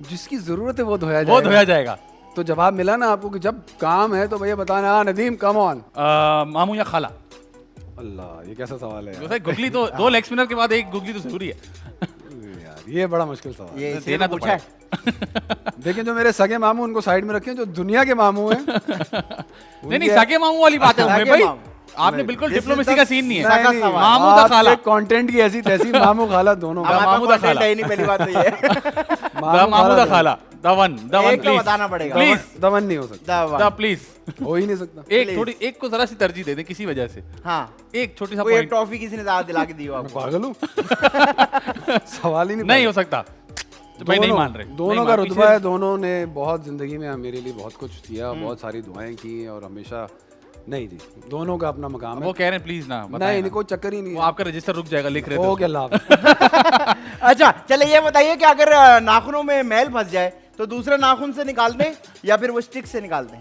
Speaker 5: जिसकी जरूरत है वो धोया
Speaker 3: वो
Speaker 5: जाएगा।
Speaker 3: धोया जाएगा।
Speaker 5: तो जवाब मिला ना आपको कि जब काम है तो भैया बताना, हाँ नदीम कम ऑन।
Speaker 3: मामू या खाला?
Speaker 5: अल्लाह, ये कैसा सवाल है
Speaker 3: तो
Speaker 5: यार?
Speaker 3: भाई गुगली तो 2 लेग स्पिनर के बाद एक गुगली तो जरूरी है।
Speaker 5: यार ये बड़ा मुश्किल सवाल है।
Speaker 4: ये इसे
Speaker 3: देना
Speaker 4: तो
Speaker 3: तो
Speaker 4: पूछा है।
Speaker 5: देखिए जो मेरे सगे मामू उनको साइड में रखें, जो दुनिया के मामू हैं
Speaker 3: नहीं नहीं, सगे मामू वाली बात है उनमें
Speaker 4: सगे
Speaker 3: भाई।
Speaker 4: मामू।
Speaker 3: आपने बिल्कुल
Speaker 4: This is
Speaker 3: डिप्लोमेसी
Speaker 4: the
Speaker 3: का सीन नहीं है।
Speaker 4: सगा सवाल।
Speaker 3: मामू का खाला।
Speaker 5: कंटेंट की ऐसी तैसी मामू खाला दोनों का।
Speaker 3: मामू
Speaker 4: मामू
Speaker 3: दा
Speaker 4: दा
Speaker 3: खाला।
Speaker 4: है नहीं, पहली बात तो ये।
Speaker 3: मामू दा खाला, दवन
Speaker 4: एक तो
Speaker 3: प्लीज
Speaker 4: बताना पड़ेगा।
Speaker 3: प्लीज
Speaker 5: दमन नहीं हो सकता,
Speaker 4: दा
Speaker 3: दा
Speaker 4: वन।
Speaker 3: प्लीज
Speaker 5: हो ही नहीं सकता।
Speaker 3: एक
Speaker 4: Please.
Speaker 3: थोड़ी एक को जरा सी तरजीह दे दें किसी वजह से,
Speaker 4: हाँ,
Speaker 3: एक छोटी सा
Speaker 4: कोई एक
Speaker 3: पॉइंट
Speaker 4: टॉफी किसी ने ज्यादा दिला के दी हो आपको।
Speaker 5: पागल हूँ सवाल ही नहीं
Speaker 3: नहीं
Speaker 5: था।
Speaker 3: हो सकता। तो भाई नहीं मान रहे,
Speaker 5: दोनों
Speaker 3: नहीं
Speaker 5: का
Speaker 3: मान-
Speaker 5: रुतबा है, दोनों ने बहुत जिंदगी में मेरे लिए बहुत कुछ किया, बहुत सारी दुआएं की और हमेशा नहीं जी, दोनों का अपना मकाम है।
Speaker 3: वो कह रहे हैं प्लीज ना बताएं
Speaker 5: नहीं
Speaker 3: ना।
Speaker 5: कोई चक्कर ही नहीं
Speaker 3: वो
Speaker 5: है।
Speaker 3: आपका रजिस्टर रुक जाएगा, लिख रहे थे
Speaker 5: ओके अल्लाह।
Speaker 4: अच्छा चले ये बताइए कि अगर नाखूनों में मैल फंस जाए तो दूसरे नाखून से निकाल दें या फिर वो स्टिक से निकाल दें?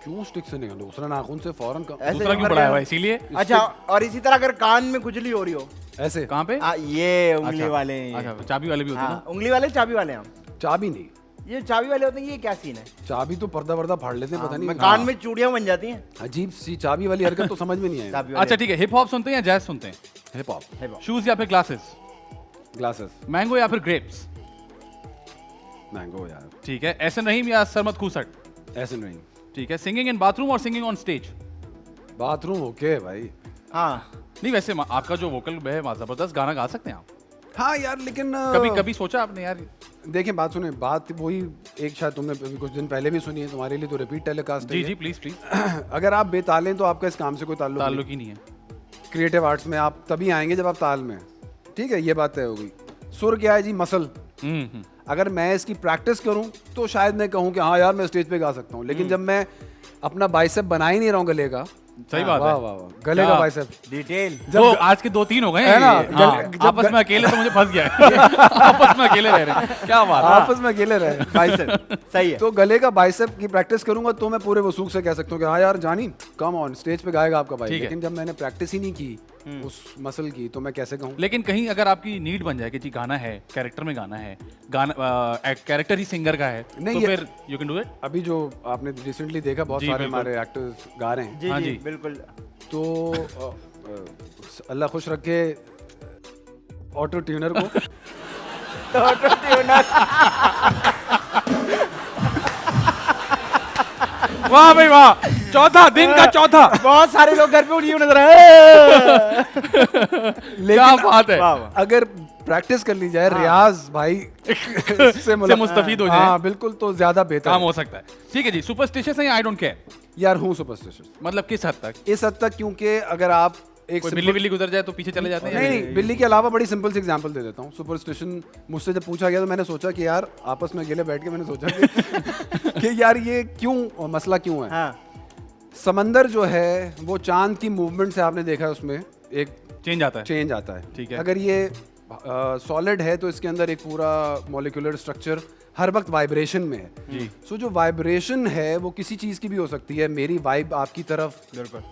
Speaker 5: क्यों स्टिक से निकाल, दूसरा नाखून से फौरन
Speaker 4: ऐसे
Speaker 3: दूसरा क्यों
Speaker 4: कर
Speaker 3: बढ़ाया
Speaker 4: रहे
Speaker 3: हुआ
Speaker 4: हो?
Speaker 3: है इसीलिए।
Speaker 4: अच्छा, और इसी तरह अगर कान में खुजली हो रही हो,
Speaker 5: ऐसे
Speaker 3: कहाँ पे?
Speaker 4: ये उंगली
Speaker 3: अच्छा,
Speaker 4: वाले हैं ये।
Speaker 3: अच्छा चाबी वाले भी होते हैं
Speaker 4: हाँ, उंगली वाले चाबी वाले हैं हम।
Speaker 5: चाबी नहीं,
Speaker 4: ये चाबी वाले होते हैं, ये क्या सीन है?
Speaker 5: चाबी तो पर्दा वर्दा फाड़ लेते हैं, पता नहीं
Speaker 4: कान में चूड़ियां बन जाती हैं।
Speaker 5: अजीब सी चाबी वाली हरकत तो समझ में नहीं आई।
Speaker 4: चाबी
Speaker 3: ना। अच्छा ठीक है, हिप हॉप सुनते हैं या जैज सुनते हैं?
Speaker 5: Hip hop,
Speaker 4: Hip hop।
Speaker 3: Shoes या फिर ग्लासेस?
Speaker 5: ग्लासेस,
Speaker 3: मैंगो या फिर ग्रेप्स?
Speaker 5: मैंगो यार,
Speaker 3: ठीक है, एसन रहीम या सरमत खूसट?
Speaker 5: ऐसे नहीं।
Speaker 3: ठीक है, सिंगिंग इन बाथरूम और singing on stage?
Speaker 5: Bathroom okay भाई।
Speaker 4: हाँ,
Speaker 3: नहीं वैसे आपका जो वोकल है जबरदस्त गाना गा सकते हैं आप।
Speaker 5: हाँ यार लेकिन
Speaker 3: कभी कभी सोचा आपने यार?
Speaker 5: देखें बात सुने, बात वही एक शायद तुमने अभी कुछ दिन पहले भी सुनी है, तुम्हारे लिए तो रिपीट टेलीकास्ट
Speaker 3: जी
Speaker 5: है।
Speaker 3: जी प्लीज प्लीज।
Speaker 5: अगर आप बेताल हैं तो आपका इस काम से कोई ताल्लुक
Speaker 3: ताल्लुक ही नहीं है।
Speaker 5: क्रिएटिव आर्ट्स में आप तभी आएंगे जब आप ताल में हैं। ठीक है, ये बात तय हो गई। सुर क्या है जी? मसल। अगर मैं इसकी प्रैक्टिस करूं तो शायद मैं कहूं कि हाँ यार मैं स्टेज पे गा सकता हूं, लेकिन जब मैं अपना बाइसेप बना ही नहीं रहा हूं गले का,
Speaker 3: सही बात
Speaker 5: वाह
Speaker 3: है।
Speaker 5: वाह वाह, गले
Speaker 3: क्या?
Speaker 5: का बाइसेप
Speaker 4: डिटेल।
Speaker 3: दो आज के 2-3 हो गए
Speaker 5: है ना?
Speaker 3: हैं। हाँ,
Speaker 5: जब-
Speaker 3: आपस में अकेले तो मुझे फंस गया है। आपस में अकेले रह रहे हैं, क्या बात है।
Speaker 5: आपस में अकेले रहे
Speaker 4: बाइसेप सही है।
Speaker 5: तो गले का बाइसेप की प्रैक्टिस करूंगा तो मैं पूरे वसूख से कह सकता हूँ कि हाँ यार जानी कम ऑन स्टेज पे गाएगा आपका भाई,
Speaker 3: ठीक है।
Speaker 5: लेकिन जब मैंने प्रैक्टिस ही नहीं की उस मसल की तो मैं कैसे कहूँ?
Speaker 3: लेकिन कहीं अगर आपकी नीड बन जाए कि जी गाना है, कैरेक्टर में गाना है, गाना कैरेक्टर ही सिंगर का है,
Speaker 5: नहीं,
Speaker 3: तो
Speaker 5: ये-
Speaker 3: फिर यू कैन डू इट।
Speaker 5: अभी जो आपने रिसेंटली देखा बहुत
Speaker 3: जी,
Speaker 5: सारे
Speaker 3: बिल्कुल।
Speaker 5: हमारे एक्टर्स गा रहे हैं,
Speaker 4: जी
Speaker 3: हाँ
Speaker 4: जी
Speaker 3: जी।
Speaker 4: बिल्कुल।
Speaker 5: तो अल्लाह खुश रखे ऑटो ट्यूनर को।
Speaker 3: वाह भाई वाह, चौथा दिन का चौथा।
Speaker 4: बहुत सारे लोग घर पे उड़ी हुई नजर आए।
Speaker 3: क्या बात है।
Speaker 4: वाह वाह।
Speaker 5: अगर प्रैक्टिस कर ली जाए, रियाज भाई से
Speaker 3: मुस्तफीद हो जाए।
Speaker 5: हाँ बिल्कुल, तो ज्यादा बेहतर
Speaker 3: काम
Speaker 5: है।
Speaker 3: हो सकता है। ठीक है जी, सुपरस्टिशियस है या आई डोंट केयर?
Speaker 5: यार हूँ सुपरस्टिशियस
Speaker 3: मतलब किस हद तक?
Speaker 5: इस हद तक, क्योंकि अगर आप एक
Speaker 3: कोई
Speaker 5: simple-
Speaker 3: बिल्ली बिल्ली गुजर जाए तो पीछे चले जाते हैं?
Speaker 5: नहीं नहीं, बिल्ली के अलावा बड़ी सिंपल सी एग्जांपल दे देता हूँ। सुपरस्टिशन मुझसे जब पूछा गया तो मैंने सोचा कि यार आपस में अकेले बैठ के मैंने सोचा कि यार ये क्यों मसला क्यों है।
Speaker 4: हाँ,
Speaker 5: समंदर जो है वो चांद की मूवमेंट से आपने देखा है उसमें एक
Speaker 3: चेंज आता है।
Speaker 5: चेंज आता है।
Speaker 3: ठीक है।
Speaker 5: अगर ये सॉलिड है तो इसके अंदर एक पूरा मॉलिक्यूलर स्ट्रक्चर हर वक्त वाइब्रेशन में है।
Speaker 3: जी।
Speaker 5: सो जो वाइब्रेशन है वो किसी चीज़ की भी हो सकती है, मेरी वाइब आपकी तरफ
Speaker 4: बिल्कुल।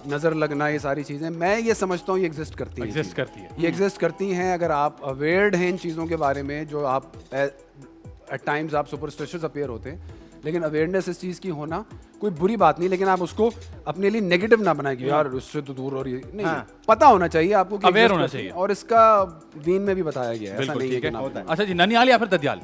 Speaker 5: नज़र लगना, ये सारी चीज़ें मैं ये समझता हूँ ये एग्जिस्ट करती हैं।
Speaker 3: एग्जिस्ट करती है।
Speaker 5: ये एग्जिस्ट करती हैं अगर आप अवेयर्ड हैं इन चीज़ों के बारे में, जो आप एट टाइम्स आप सुपरस्टिशियस अपीयर होते हैं, लेकिन अवेयरनेस इस चीज़ की होना कोई बुरी बात नहीं, लेकिन आप उसको अपने लिए नेगेटिव ना बनाए कि यार उससे तो दूर, और ये नहीं,
Speaker 4: हाँ।
Speaker 5: पता होना चाहिए आपको कि
Speaker 3: Aware
Speaker 5: exist
Speaker 3: होना
Speaker 5: करती है।
Speaker 3: चाहिए।
Speaker 5: और इसका दीन में भी बताया गया है, ऐसा
Speaker 3: बिल्कुल
Speaker 5: नहीं है
Speaker 3: ठीक
Speaker 5: कि
Speaker 3: है।
Speaker 5: ना
Speaker 4: होता है।
Speaker 3: अच्छा जी, ननियाल या फिर ददियाल?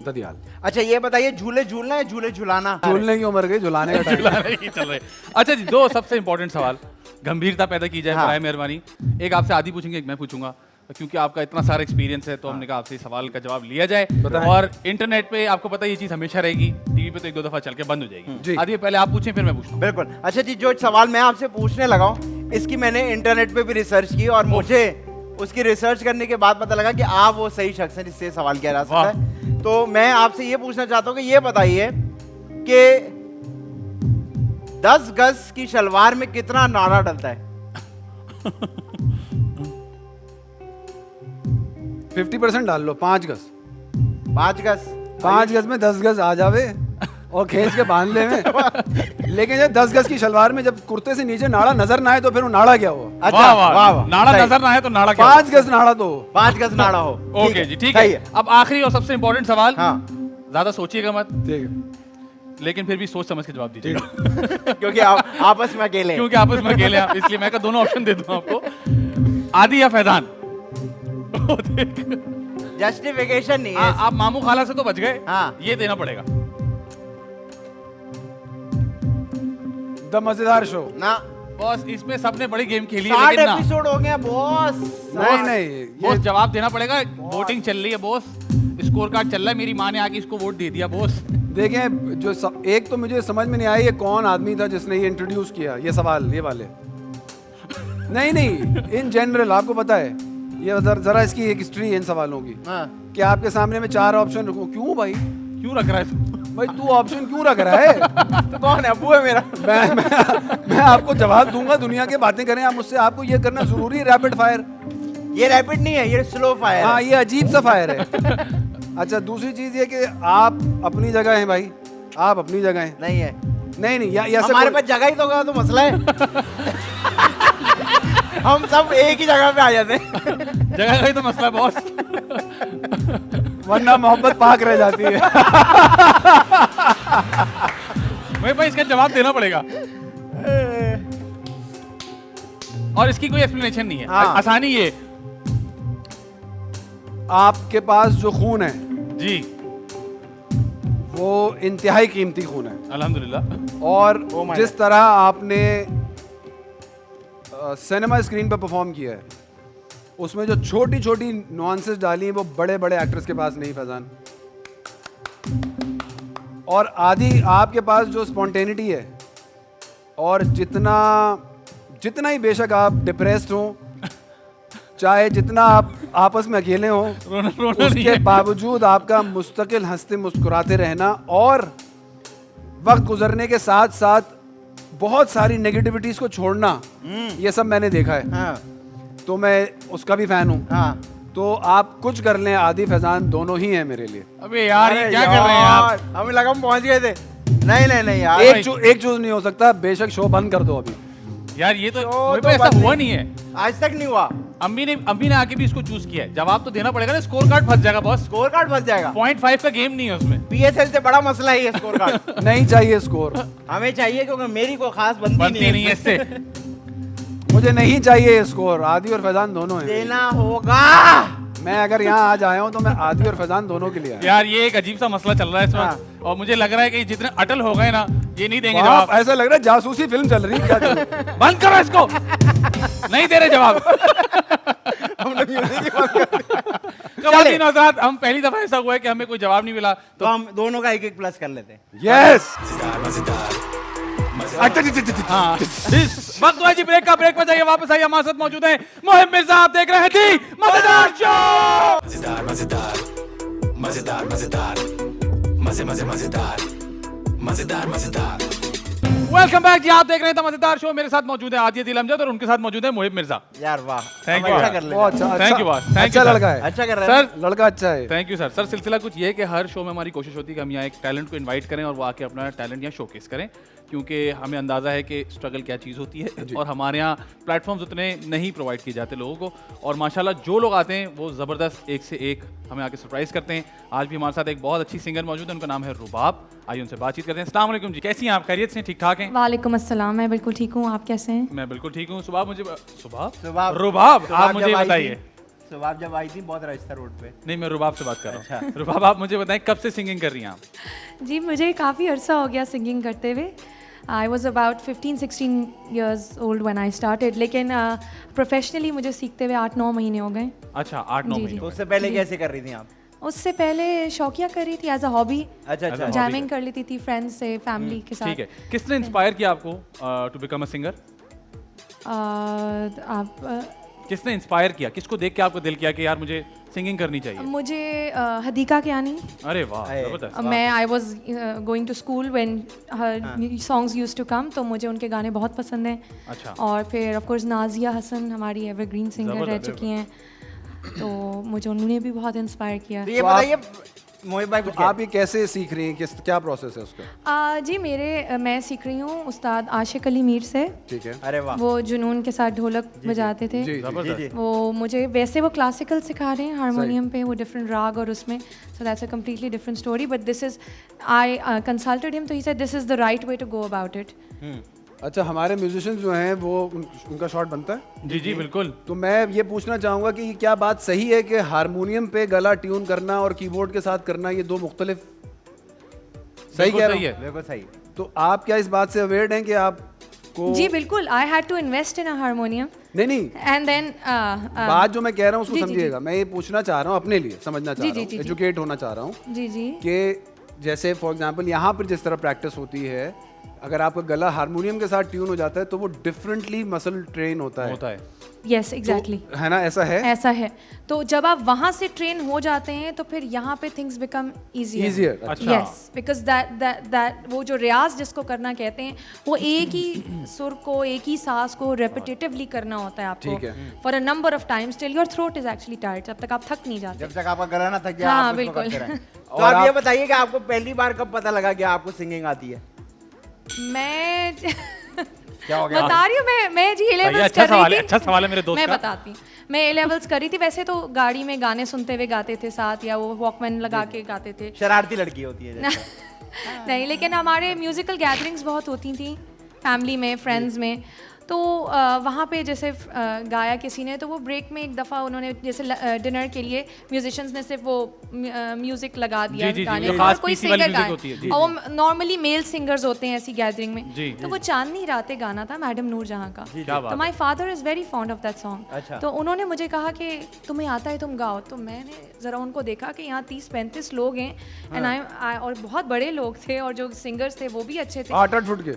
Speaker 5: ददियाल।
Speaker 4: अच्छा ये बताइए, झूले झूलना है झूले झुलाना?
Speaker 5: झूलने की उम्र गई, झुलाने का टाइम।
Speaker 3: नहीं चल रहे। अच्छा जी, 2 सबसे इंपॉर्टेंट सवाल, गंभीरता पैदा की जाए,
Speaker 4: हाँ।
Speaker 3: बराए मेहरबानी। एक आपसे आदि पूछेंगे, एक मैं पूछूंगा, क्योंकि आपका इतना सारा एक्सपीरियंस है तो हमने कहा आपसे इस सवाल का जवाब लिया जाए।
Speaker 5: बताएं।
Speaker 3: और इंटरनेट पे आपको पता है ये चीज हमेशा रहेगी, टीवी पे तो 1-2 दफा चल के बंद हो
Speaker 5: जी।
Speaker 3: जाएगी। आदि पहले आप पूछें फिर मैं पूछूं।
Speaker 4: बिल्कुल। अच्छा जी, जो सवाल मैं आपसे पूछने लगा हूँ इसकी मैंने इंटरनेट पे भी रिसर्च की और मुझे उसकी रिसर्च करने के बाद पता लगा कि आप वो सही शख्स हैं जिससे सवाल किया जा सकता है। तो मैं आपसे ये पूछना चाहता हूँ कि ये बताइए कि 10 गज की शलवार में कितना नाड़ा डलता है?
Speaker 5: 50% डाल लो, 5 गज।
Speaker 4: 5 गज?
Speaker 5: 5 गज में 10 गज आ जावे और खींच के बांध ले में। लेकिन जब 10 गज की शलवार में जब कुर्ते से नीचे नाड़ा नजर ना आए तो फिर वो नाड़ा क्या हुआ?
Speaker 4: अच्छा,
Speaker 3: वाह वाह,
Speaker 4: वाह वाह,
Speaker 3: नाड़ा
Speaker 4: सही।
Speaker 3: नजर ना है तो नाड़ा क्या?
Speaker 5: 5 गज नाड़ा तो
Speaker 4: 5 गज नाड़ा हो।
Speaker 3: ओके जी, ठीक
Speaker 4: सही
Speaker 3: है। अब आखिरी और सबसे इंपॉर्टेंट सवाल,
Speaker 4: हाँ
Speaker 3: ज्यादा सोचिएगा मत।
Speaker 5: ठीक है।
Speaker 3: लेकिन फिर भी सोच समझ के जवाब दीजिएगा
Speaker 4: क्योंकि आप आपस में अकेले हैं।
Speaker 3: क्योंकि आपस में अकेले हैं आप, इसलिए मैं दोनों ऑप्शन दे दूं आपको, आदि या फैजान।
Speaker 4: जस्टिफिकेशन नहीं है।
Speaker 3: आप मामू खाला से तो बच गए,
Speaker 4: हाँ।
Speaker 3: ये देना पड़ेगा।
Speaker 5: द मजेदार शो।
Speaker 4: ना
Speaker 3: बॉस इसमें सबने बड़ी गेम खेली है
Speaker 4: 60
Speaker 3: लेकिन ना
Speaker 4: एपिसोड हो गए बॉस।
Speaker 5: नहीं
Speaker 3: बॉस जवाब देना पड़ेगा, वोटिंग चल रही है बॉस, स्कोर कार्ड चल रहा है, मेरी माँ ने आके इसको वोट दे दिया बॉस।
Speaker 5: देखें एक तो मुझे समझ में नहीं आया ये कौन आदमी था जिसने ये इंट्रोड्यूस किया ये सवाल ये वाले। नहीं इन जनरल आपको पता है ये जरा इसकी एक हिस्ट्री है इन सवालों की
Speaker 4: हाँ।
Speaker 5: कि आपके सामने में 4 ऑप्शन रखूं। क्यों भाई?
Speaker 3: क्यों रख रहा है तू?
Speaker 5: भाई तू ऑप्शन क्यों रख रहा है?
Speaker 4: तो कौन है? अबू है मेरा।
Speaker 5: मैं आपको जवाब दूंगा, दुनिया की बातें करें आप मुझसे, आपको ये करना जरूरी है रैपिड फायर।
Speaker 4: ये रैपिड नहीं है, ये स्लो फायर
Speaker 5: हाँ
Speaker 4: है।
Speaker 5: ये अजीब सा फायर है। अच्छा दूसरी चीज ये कि आप अपनी जगह हैं भाई, आप अपनी जगह हैं।
Speaker 4: नहीं है,
Speaker 5: नहीं या
Speaker 4: हमारे पास जगह ही तो होगा तो मसला है। हम सब एक ही जगह पे आ जाते हैं।
Speaker 3: जगह का ही तो मसला है बॉस।
Speaker 5: वरना मोहब्बत पाक रह जाती है।
Speaker 3: भाई इसका जवाब देना पड़ेगा और इसकी कोई एक्सप्लेनेशन नहीं है।
Speaker 4: हाँ।
Speaker 3: आसानी ये
Speaker 5: आपके पास जो खून है
Speaker 3: जी,
Speaker 5: वो इंतहाई कीमती खून है
Speaker 3: अल्हम्दुलिल्लाह।
Speaker 5: और
Speaker 4: Oh my
Speaker 5: जिस तरह आपने सिनेमा स्क्रीन पर परफॉर्म किया है उसमें जो छोटी छोटी नुआंसेस डाली हैं वो बड़े बड़े एक्टर्स के पास नहीं फैजान। और आदि आपके पास जो स्पॉन्टेनिटी है और जितना ही बेशक आप डिप्रेस्ड हो चाहे जितना आप आपस में अकेले हो
Speaker 3: रोना नहीं
Speaker 5: उसके
Speaker 3: है।
Speaker 5: बावजूद आपका मुस्तकिल हंसते मुस्कुराते रहना और वक्त गुजरने के साथ साथ बहुत सारी नेगेटिविटीज को छोड़ना, ये सब मैंने देखा है।
Speaker 4: हाँ।
Speaker 5: तो मैं उसका भी फैन हूँ।
Speaker 4: हाँ।
Speaker 5: तो आप कुछ कर लें, आदि फैजान दोनों ही हैं मेरे लिए।
Speaker 3: अबे यार ये
Speaker 4: अरे
Speaker 3: क्या कर रहे हैं आप?
Speaker 4: हमें लगा हम पहुंच गए थे। नहीं यार।
Speaker 5: एक चूज नहीं हो सकता, बेशक शो बंद कर दो अभी।
Speaker 3: यार ये तो
Speaker 4: तो
Speaker 3: मेरे पे ऐसा
Speaker 4: बंद
Speaker 3: हुआ
Speaker 4: नहीं।
Speaker 3: नहीं है।
Speaker 4: आज तक नहीं हुआ।
Speaker 3: अम्मी ने आके भी इसको चूज किया है। जवाब तो देना पड़ेगा ना, स्कोर कार्ड फंस जाएगा बॉस।
Speaker 4: स्कोर कार्ड फंस जाएगा।
Speaker 3: 0.5 का गेम नहीं है उसमें।
Speaker 4: PSL से बड़ा मसला है ये स्कोर कार्ड।
Speaker 5: नहीं चाहिए स्कोर,
Speaker 4: हमें चाहिए क्योंकि मेरी कोई खास बनती
Speaker 3: बनती नहीं है इससे।
Speaker 5: मुझे नहीं चाहिए स्कोर। आदि और फैजान दोनों हैं।
Speaker 4: देना होगा।
Speaker 5: मैं अगर यहाँ आज आया हूँ तो मैं आदि और फैजान दोनों के लिए आया।
Speaker 3: यार ये एक अजीब सा मसला चल रहा है इस वक्त और मुझे लग रहा है कि जितने अटल हो गए ना ये नहीं देंगे
Speaker 5: आप
Speaker 3: जवाब।
Speaker 5: ऐसा लग रहा है जासूसी फिल्म चल रही है क्या चल रहा है?
Speaker 3: बंद करो इसको। नहीं दे रहे जवाब।
Speaker 4: हमने म्यूजिक ही बंद कर दिया।
Speaker 3: ख़वातीन और हज़रात, हम पहली दफा ऐसा हुआ है कि हमें कोई जवाब नहीं मिला
Speaker 4: तो हम दोनों का एक प्लस कर लेते हैं।
Speaker 5: यस
Speaker 3: हाँ इस वक्त हुआ जी ब्रेक का। ब्रेक पर जाइए, वापस आइए, हमारे साथ मौजूद है मोहिब मिर्जा। आप देख रहे हैं दी मजेदार शो।
Speaker 2: मजेदार मजेदार मजेदार मजेदार मजे मजे मजेदार मजेदार मजेदार।
Speaker 3: वेलकम बैक जी, आप देख रहे हैं द मजेदार शो। मेरे साथ मौजूद है आदिल दिल अमजद और उनके साथ मौजूद है मोहिब मिर्जा।
Speaker 4: यार वाह।
Speaker 3: Thank
Speaker 4: हम
Speaker 3: you,
Speaker 4: अच्छा
Speaker 3: यार।
Speaker 4: कर लेते
Speaker 5: बहुत
Speaker 4: हैं।
Speaker 5: अच्छा,
Speaker 3: Thank you, boss. Thank
Speaker 5: अच्छा
Speaker 3: you, sir.
Speaker 5: लड़का है।
Speaker 4: अच्छा कर रहे हैं।
Speaker 3: सर
Speaker 5: लड़का अच्छा है।
Speaker 3: Thank you sir. सर सिलसिला कुछ ये है कि हर शो में हमारी कोशिश होती है कि हम यहाँ एक टैलेंट को इनवाइट करें और वो आके अपना टैलेंट यहाँ शोकेस करें, क्योंकि हमें अंदाज़ा है कि स्ट्रगल क्या चीज़ होती है और हमारे यहाँ प्लेटफॉर्म्स उतने नहीं प्रोवाइड किए जाते लोगों को। और माशाल्लाह जो लोग आते हैं वो ज़बरदस्त एक से एक हमें आके सरप्राइज़ करते हैं। आज भी हमारे साथ एक बहुत अच्छी सिंगर मौजूद है, उनका नाम है रुबाब। आइए उनसे बातचीत करते हैं। अस्सलाम वालेकुम जी, कैसी हैं आप? खैरियत से? ठीक ठाक हैं?
Speaker 6: वालेकुम अस्सलाम, मैं बिल्कुल ठीक हूँ। आप कैसे हैं?
Speaker 3: मैं बिल्कुल ठीक हूँ। सुबह मुझे
Speaker 4: सुबाब।
Speaker 3: रुबाब,
Speaker 4: सुबाब
Speaker 3: आप मुझे
Speaker 4: जब आई
Speaker 3: बताइए।
Speaker 4: थी- सुबाब जब आई थी बहुत रश था रोड पे।
Speaker 3: नहीं, मैं रुबाब से बात कर रहा हूँ।
Speaker 4: अच्छा।
Speaker 3: रुबाब आप मुझे बताएं कब से सिंगिंग कर रही हैं आप?
Speaker 6: जी मुझे काफ़ी अरसा हो गया सिंगिंग करते हुए। I was about 15-16 years old when I started, लेकिन प्रोफेशनली मुझे सीखते हुए 8-9 महीने हो गए।
Speaker 3: अच्छा, 8-9
Speaker 6: जी,
Speaker 3: महीने।
Speaker 6: जी।
Speaker 4: तो उससे पहले कैसे कर रही थी आप?
Speaker 6: उससे पहले शौकिया कर रही थी एज अ हॉबी,
Speaker 4: अच्छा अच्छा।
Speaker 3: hobby
Speaker 6: जैमिंग कर लेती थी फ्रेंड्स से, फैमिली के साथ।
Speaker 3: ठीक है, किसने इंस्पायर किया आपको टू बिकम अ सिंगर?
Speaker 6: आप
Speaker 3: किसने इंस्पायर किया? किसको देख के आपको दिल किया कि यार मुझे सिंगिंग करनी चाहिए?
Speaker 6: मुझे हदीका कियानी,
Speaker 3: अरे वाह,
Speaker 4: अरे,
Speaker 3: जबरदस्त।
Speaker 6: मैं I was going to school when her songs used to come, तो मुझे उनके गाने बहुत पसंद हैं।
Speaker 3: अच्छा।
Speaker 6: और फिर ऑफ कोर्स नाजिया हसन हमारी एवरग्रीन सिंगर रह
Speaker 3: जबरदस्त,
Speaker 6: चुकी हैं, तो मुझे उन्होंने भी बहुत इंस्पायर किया।
Speaker 4: तो ये बताइए मोहित भाई
Speaker 5: तो आप ये कैसे सीख रही हैं, किस क्या प्रोसेस है उसका?
Speaker 6: जी मैं सीख रही हूँ उस्ताद आशिक अली मीर से।
Speaker 5: ठीक है।
Speaker 4: अरे वाह।
Speaker 6: वो जुनून के साथ ढोलक बजाते थे।
Speaker 5: जी जी
Speaker 4: जी।
Speaker 6: वो मुझे वैसे वो क्लासिकल सिखा रहे हैं हारमोनियम पे, वो डिफरेंट राग और उसमें, so that's a completely different story, but this is I consulted him, तो he said this is the right way to go about it.
Speaker 5: अच्छा, हमारे म्यूजिशियन जो हैं वो उनका शॉट बनता है?
Speaker 3: जी जी बिल्कुल।
Speaker 5: तो मैं ये पूछना चाहूँगा कि क्या बात सही है कि हारमोनियम पे गला ट्यून करना और कीबोर्ड के साथ करना ये दो मुख्तलिफ? सही कह रहा हूँ?
Speaker 4: बिल्कुल सही।
Speaker 5: तो आप क्या इस बात से अवेयर हैं कि आपको?
Speaker 6: जी बिल्कुल, I had to invest in a harmonium
Speaker 5: नहीं
Speaker 6: एंड देन
Speaker 5: बात जो मैं कह रहा हूँ उसको
Speaker 6: जी, जी,
Speaker 5: समझिएगा। मैं ये पूछना चाह रहा हूँ अपने लिए, समझना चाह
Speaker 6: जी,
Speaker 5: रहा
Speaker 6: जी,
Speaker 5: हूँ,
Speaker 6: जी, जी।
Speaker 5: एजुकेट होना चाह रहा हूँ
Speaker 6: जी जी
Speaker 5: कि जैसे फॉर एग्जांपल यहाँ पर जिस तरह प्रैक्टिस होती है, अगर आपका गला हारमोनियम के साथ ट्यून हो जाता है तो वो डिफरेंटली मसल ट्रेन होता है।
Speaker 6: यस एग्जैक्टली,
Speaker 5: है ना? ऐसा है?
Speaker 6: ऐसा है। तो जब आप वहाँ से ट्रेन हो जाते हैं तो फिर यहाँ पे थिंग्स बिकम
Speaker 5: Easier, अच्छा।
Speaker 6: यस, बिकॉज दैट वो जो रियाज जिसको करना कहते हैं, वो एक ही सुर को, एक ही सांस को रेपिटेटिवली करना होता है आपको
Speaker 5: ठीक है।
Speaker 6: For a number of times till your throat is actually tired, जब तक आप थक नहीं जाते।
Speaker 4: जब तक आपका गला ना थक जाए
Speaker 6: हाँ,
Speaker 4: आप उसको
Speaker 6: बिल्कुल।
Speaker 4: करते रहें। तो आप ये बताइए कि आपको पहली बार कब पता लगा कि आपको सिंगिंग आती है?
Speaker 6: मैं
Speaker 4: क्या हो गया?
Speaker 6: बता रही हूँ, मैं जी A-levels
Speaker 3: अच्छा
Speaker 6: कर
Speaker 3: सवाल
Speaker 6: रही
Speaker 3: है,
Speaker 6: थी।
Speaker 3: अच्छा सवाल है मेरे दोस्त
Speaker 6: मैं
Speaker 3: का।
Speaker 6: बताती हूँ, मैं A-levels करी थी, वैसे तो गाड़ी में गाने सुनते हुए गाते थे साथ, या वो वॉकमैन लगा के गाते थे।
Speaker 4: शरारती लड़की होती है जैसे।
Speaker 6: नहीं, लेकिन हमारे म्यूजिकल गैदरिंग्स बहुत होती थी फैमिली में, फ्रेंड्स में, तो वहाँ पे जैसे गाया किसी ने, तो वो ब्रेक में एक दफ़ा उन्होंने जैसे डिनर के लिए म्यूजिशियंस ने सिर्फ वो म्यूजिक लगा दिया
Speaker 3: जी, जी, जी,
Speaker 6: गाने
Speaker 3: जो
Speaker 6: का,
Speaker 3: खास
Speaker 6: और कोई
Speaker 3: पीसी वाली
Speaker 6: सिंगर
Speaker 3: music
Speaker 6: गाए,
Speaker 3: होती है, जी,
Speaker 6: और वो नॉर्मली मेल सिंगर्स होते हैं ऐसी गैदरिंग में।
Speaker 3: जी,
Speaker 6: तो वो चांदनी रातें गाना था मैडम नूरजहां का।
Speaker 3: क्या बात
Speaker 6: तो my father is very fond of that song.
Speaker 4: अच्छा।
Speaker 6: तो उन्होंने मुझे कहा कि तुम्हें आता है, तुम गाओ। तो मैंने ज़रा उनको देखा कि यहाँ 30-35 लोग हैं एंड आई और बहुत बड़े लोग थे, और जो सिंगर्स थे वो भी अच्छे थे।
Speaker 5: 8 फुट के?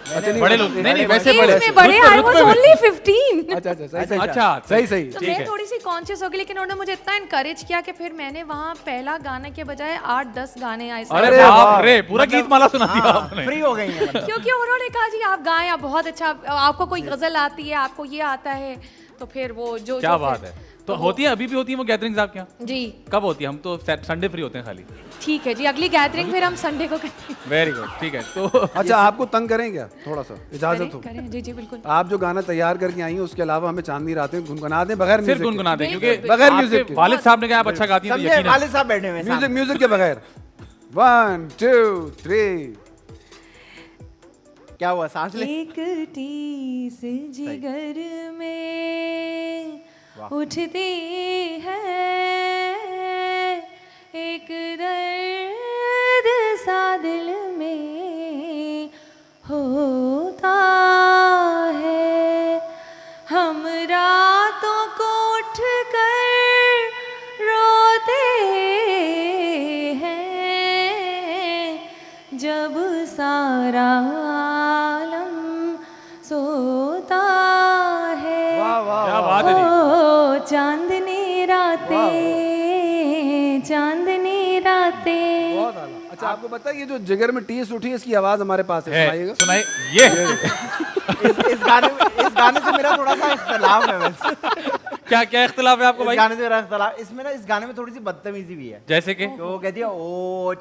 Speaker 5: अच्छा, नहीं,
Speaker 3: बड़े लोग नहीं वैसे
Speaker 6: एज
Speaker 3: बड़े
Speaker 6: में बड़े, आई वाज ओनली 15।
Speaker 5: अच्छा सही
Speaker 3: अच्छा
Speaker 5: सही
Speaker 6: तो
Speaker 3: ठीक
Speaker 6: मैं
Speaker 3: है।
Speaker 6: थोड़ी सी कॉन्शियस हो गई, लेकिन उन्होंने मुझे इतना इनकरेज किया कि फिर मैंने वहाँ पहला गाने के बजाय 8-10 गाने आए
Speaker 3: अरे
Speaker 5: अरे
Speaker 3: बाप
Speaker 5: वाह।
Speaker 3: रे, पूरा गीत माला सुना दिया आपने।
Speaker 4: फ्री हो गई है।
Speaker 6: क्योंकि उन्होंने कहा जी आप गाएं, आप बहुत अच्छा, आपको कोई गजल आती है, आपको ये आता है, तो फिर वो जो
Speaker 3: क्या
Speaker 6: जो
Speaker 3: बात
Speaker 6: फिर-
Speaker 3: है। तो होती है, अभी भी होती है वो गैदरिंग्स आपके यहाँ?
Speaker 6: जी
Speaker 3: कब होती है? हम तो संडे फ्री होते हैं खाली।
Speaker 6: ठीक है जी, अगली गैदरिंग फिर हम संडे को करेंगे।
Speaker 3: वेरी गुड, ठीक है। तो
Speaker 5: अच्छा, आपको तंग करें क्या थोड़ा सा? इजाजत हो?
Speaker 6: करें, जी जी बिल्कुल।
Speaker 5: आप जो गाना तैयार करके आई हैं उसके अलावा हमें चांदनी रातें गुनगुना दें बगैर
Speaker 3: सिर्फ
Speaker 5: म्यूजिक के।
Speaker 3: गुनगुना दें, क्योंकि
Speaker 6: बिल्कुल,
Speaker 5: बगैर
Speaker 3: आपके
Speaker 5: म्यूजिक के।
Speaker 3: वालिद साहब ने कहा आप अच्छा गाती हैं तो
Speaker 4: समझे,
Speaker 3: यकीन है।
Speaker 4: खालिद साहब बैठे हुए हैं
Speaker 5: म्यूजिक
Speaker 4: सामने।
Speaker 5: म्यूजिक के बगैर। 1 2 3।
Speaker 4: क्या हुआ, सांस ले?
Speaker 6: एक टीस जिगर में उठती है, एक दर्द सा दिल में होता है, हम रातों को उठ कर रोते हैं, जब सारा आलम सोता है।
Speaker 3: क्या बात है जी।
Speaker 6: ओ चांदनी रातें, चांदनी रातें।
Speaker 5: बहुत आला। अच्छा, आपको पता है ये जो जिगर में टीस उठी है, इसकी आवाज हमारे पास है, सुनाइएगा।
Speaker 3: सुनाइए ये
Speaker 4: इस गाने से मेरा थोड़ा सा इख्तिलाफ है वैसे।
Speaker 3: क्या क्या इख्तिलाफ है आपको
Speaker 4: इस
Speaker 3: भाई?
Speaker 4: गाने से मेरा इख्तिलाफ, इसमें ना, इस गाने में थोड़ी सी बदतमीजी भी है।
Speaker 3: जैसे कि
Speaker 4: कि वो कहती है ओ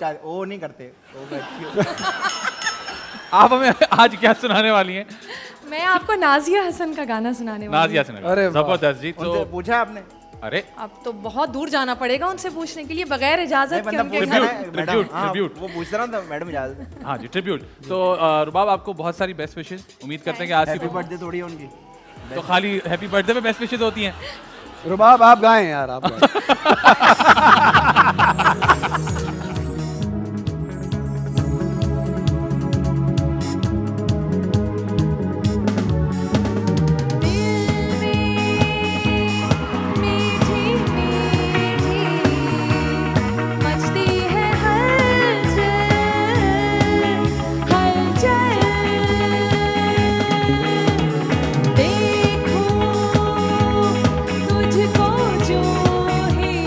Speaker 4: नहीं करते, ओ बैठी हो।
Speaker 3: आप हमें आज क्या सुनाने वाली हैं?
Speaker 6: मैं आपको नाजिया हसन का गाना सुनाने वाली
Speaker 3: नाजिया
Speaker 6: हूँ।
Speaker 3: सुना।
Speaker 5: अरे वाह।
Speaker 3: जबरदस्त जी।
Speaker 4: उनसे
Speaker 3: तो
Speaker 4: पूछा आपने?
Speaker 3: अरे
Speaker 6: अब तो बहुत दूर जाना पड़ेगा उनसे पूछने के लिए, बगैर इजाजत के
Speaker 4: मतलब
Speaker 6: उनके
Speaker 4: पूछना
Speaker 6: घर।
Speaker 4: है, मैडम।
Speaker 3: Tribute,
Speaker 4: हाँ,
Speaker 3: tribute।
Speaker 4: वो पूछ रहा था, मैडम इजाजत है।
Speaker 3: हाँ जी, ट्रिब्यूट। तो रुबाब आपको बहुत सारी बेस्ट विशेस, उम्मीद करते हैं कि आज
Speaker 4: हैप्पी
Speaker 3: की
Speaker 4: बर्थडे थोड़ी है उनकी।
Speaker 3: तो खाली हैप्पी बर्थडे पे बेस्ट विशेस होती हैं।
Speaker 5: रुबाब आप गाएं यार, आप गाएं।
Speaker 6: मीठी मीठी मचती है हलचल, हलचल। देखूं तुझको जो ही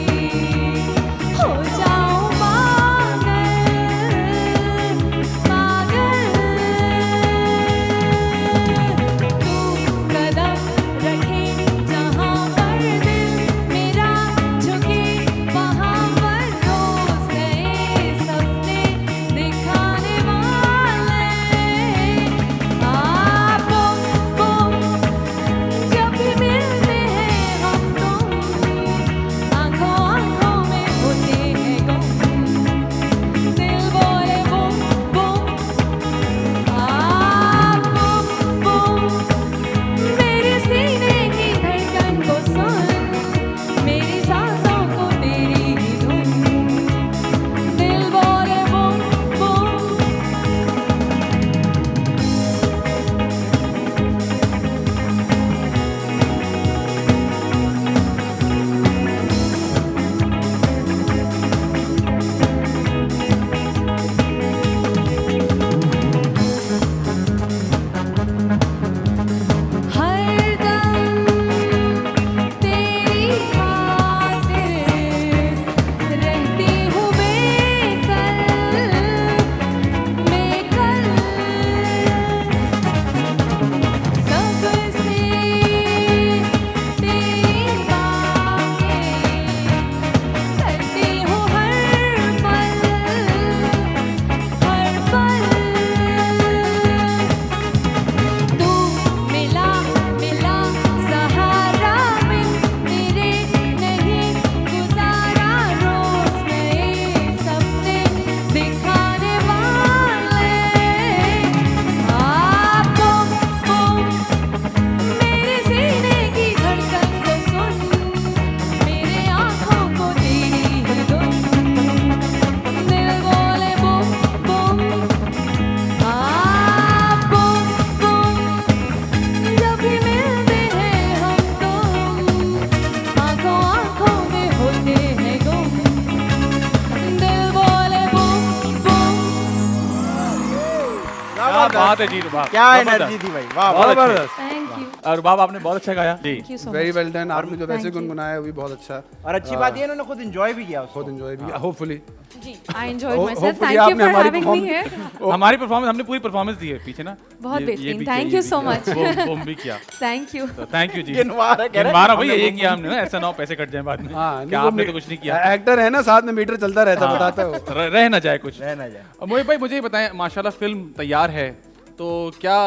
Speaker 3: क्या बात है जी रुबाब,
Speaker 4: क्या
Speaker 3: जबरदस्त।
Speaker 4: एनर्जी थी भाई, वाह
Speaker 3: बहुत
Speaker 4: वाह।
Speaker 3: अच्छे।
Speaker 6: थैंक यू,
Speaker 3: और रुबाब आपने बहुत अच्छा गाया जी।
Speaker 6: Thank you so
Speaker 5: very
Speaker 6: much.
Speaker 5: Well done. आपने जो वैसे
Speaker 6: Thank you.
Speaker 5: गुनगुनाया वो भी बहुत अच्छा।
Speaker 4: और अच्छी बात ये इन्होंने खुद एंजॉय भी किया उसको।
Speaker 5: बहुत एंजॉय भी होपफुली।
Speaker 6: जी, I enjoyed myself.
Speaker 5: hopefully
Speaker 6: thank you
Speaker 5: आपने
Speaker 6: फॉर
Speaker 5: हमारी
Speaker 6: हैविंग मी हियर।
Speaker 3: हमारी परफॉर्मेंस, हमने पूरी परफॉर्मेंस दी है पीछे ना,
Speaker 6: बहुत
Speaker 3: ये
Speaker 6: बेहतरीन,
Speaker 3: भी
Speaker 6: thank
Speaker 3: किया,
Speaker 6: you
Speaker 3: ये
Speaker 6: so
Speaker 3: भी
Speaker 6: much.
Speaker 3: किया, बूम भी किया।
Speaker 6: Thank you.
Speaker 3: तो थैंक यू जी।
Speaker 4: गिनवा रहा है, कह रहा है,
Speaker 3: गिनवा रहा हूँ भैया,
Speaker 4: हमने
Speaker 3: ये किया हमने ना, ऐसा ना हो पैसे कट जाए बाद में
Speaker 5: हाँ,
Speaker 3: क्या आपने तो कुछ नहीं किया।
Speaker 5: एक्टर है ना, साथ में मीटर चलता रहता है, बताता है वो।
Speaker 3: रह ना जाए कुछ।
Speaker 4: रहना जाए।
Speaker 3: और मोहित भाई मुझे ये बताएं, माशाल्लाह फिल्म तैयार है, तो क्या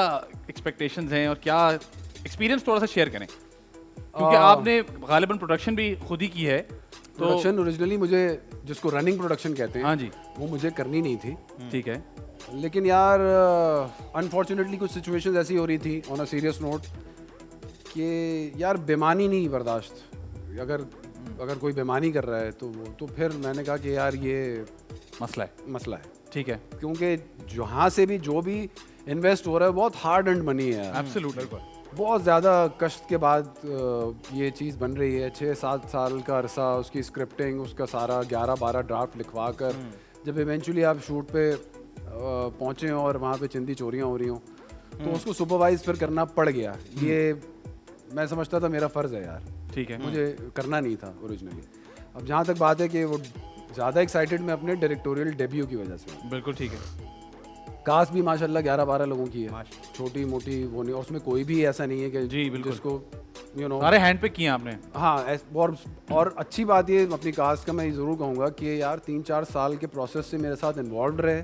Speaker 3: एक्सपेक्टेशंस हैं और क्या एक्सपीरियंस थोड़ा सा शेयर करें, क्योंकि आपने गालिबन प्रोडक्शन भी खुद ही की है तो।
Speaker 5: प्रोडक्शन ओरिजिनली मुझे, जिसको रनिंग प्रोडक्शन कहते हैं,
Speaker 3: हाँ जी,
Speaker 5: वो मुझे करनी नहीं थी।
Speaker 3: ठीक है।
Speaker 5: लेकिन यार अनफॉर्चुनेटली कुछ सिचुएशंस ऐसी हो रही थी ऑन अ सीरियस नोट कि यार बेमानी नहीं बर्दाश्त। अगर कोई बेमानी कर रहा है तो वो, तो फिर मैंने कहा कि यार ये
Speaker 3: मसला है,
Speaker 5: मसला है,
Speaker 3: ठीक है।
Speaker 5: क्योंकि जहाँ से भी जो भी इन्वेस्ट हो रहा है बहुत हार्ड अर्न्ड मनी है यार।
Speaker 3: एब्सोल्युटली।
Speaker 5: बहुत ज़्यादा कष्ट के बाद ये चीज़ बन रही है। 6-7 साल का अरसा, उसकी स्क्रिप्टिंग, उसका सारा 11-12 ड्राफ्ट लिखवा कर जब इवेंचुअली आप शूट पे पहुँचे हो और वहाँ पे चिंदी चोरियाँ हो रही हों, तो उसको सुपरवाइज फिर करना पड़ गया। ये मैं समझता था मेरा फ़र्ज़ है यार,
Speaker 3: ठीक है।
Speaker 5: मुझे करना नहीं था ओरिजिनली। अब जहाँ तक बात है कि वो ज़्यादा एक्साइटेड मैं अपने डायरेक्टोरियल डेब्यू की वजह से हूँ।
Speaker 3: बिल्कुल ठीक है।
Speaker 5: कास्ट भी माशाल्लाह 11-12 लोगों की है, छोटी मोटी वो नहीं, उसमें कोई भी ऐसा नहीं है कि
Speaker 3: जी, बिल्कुल।
Speaker 5: जिसको यू नो।
Speaker 3: सारे हैंड पे किए आपने।
Speaker 5: हाँ और अच्छी बात ये अपनी कास्ट का मैं ये ज़रूर कहूँगा कि यार 3-4 साल के प्रोसेस से मेरे साथ इन्वॉल्व रहे,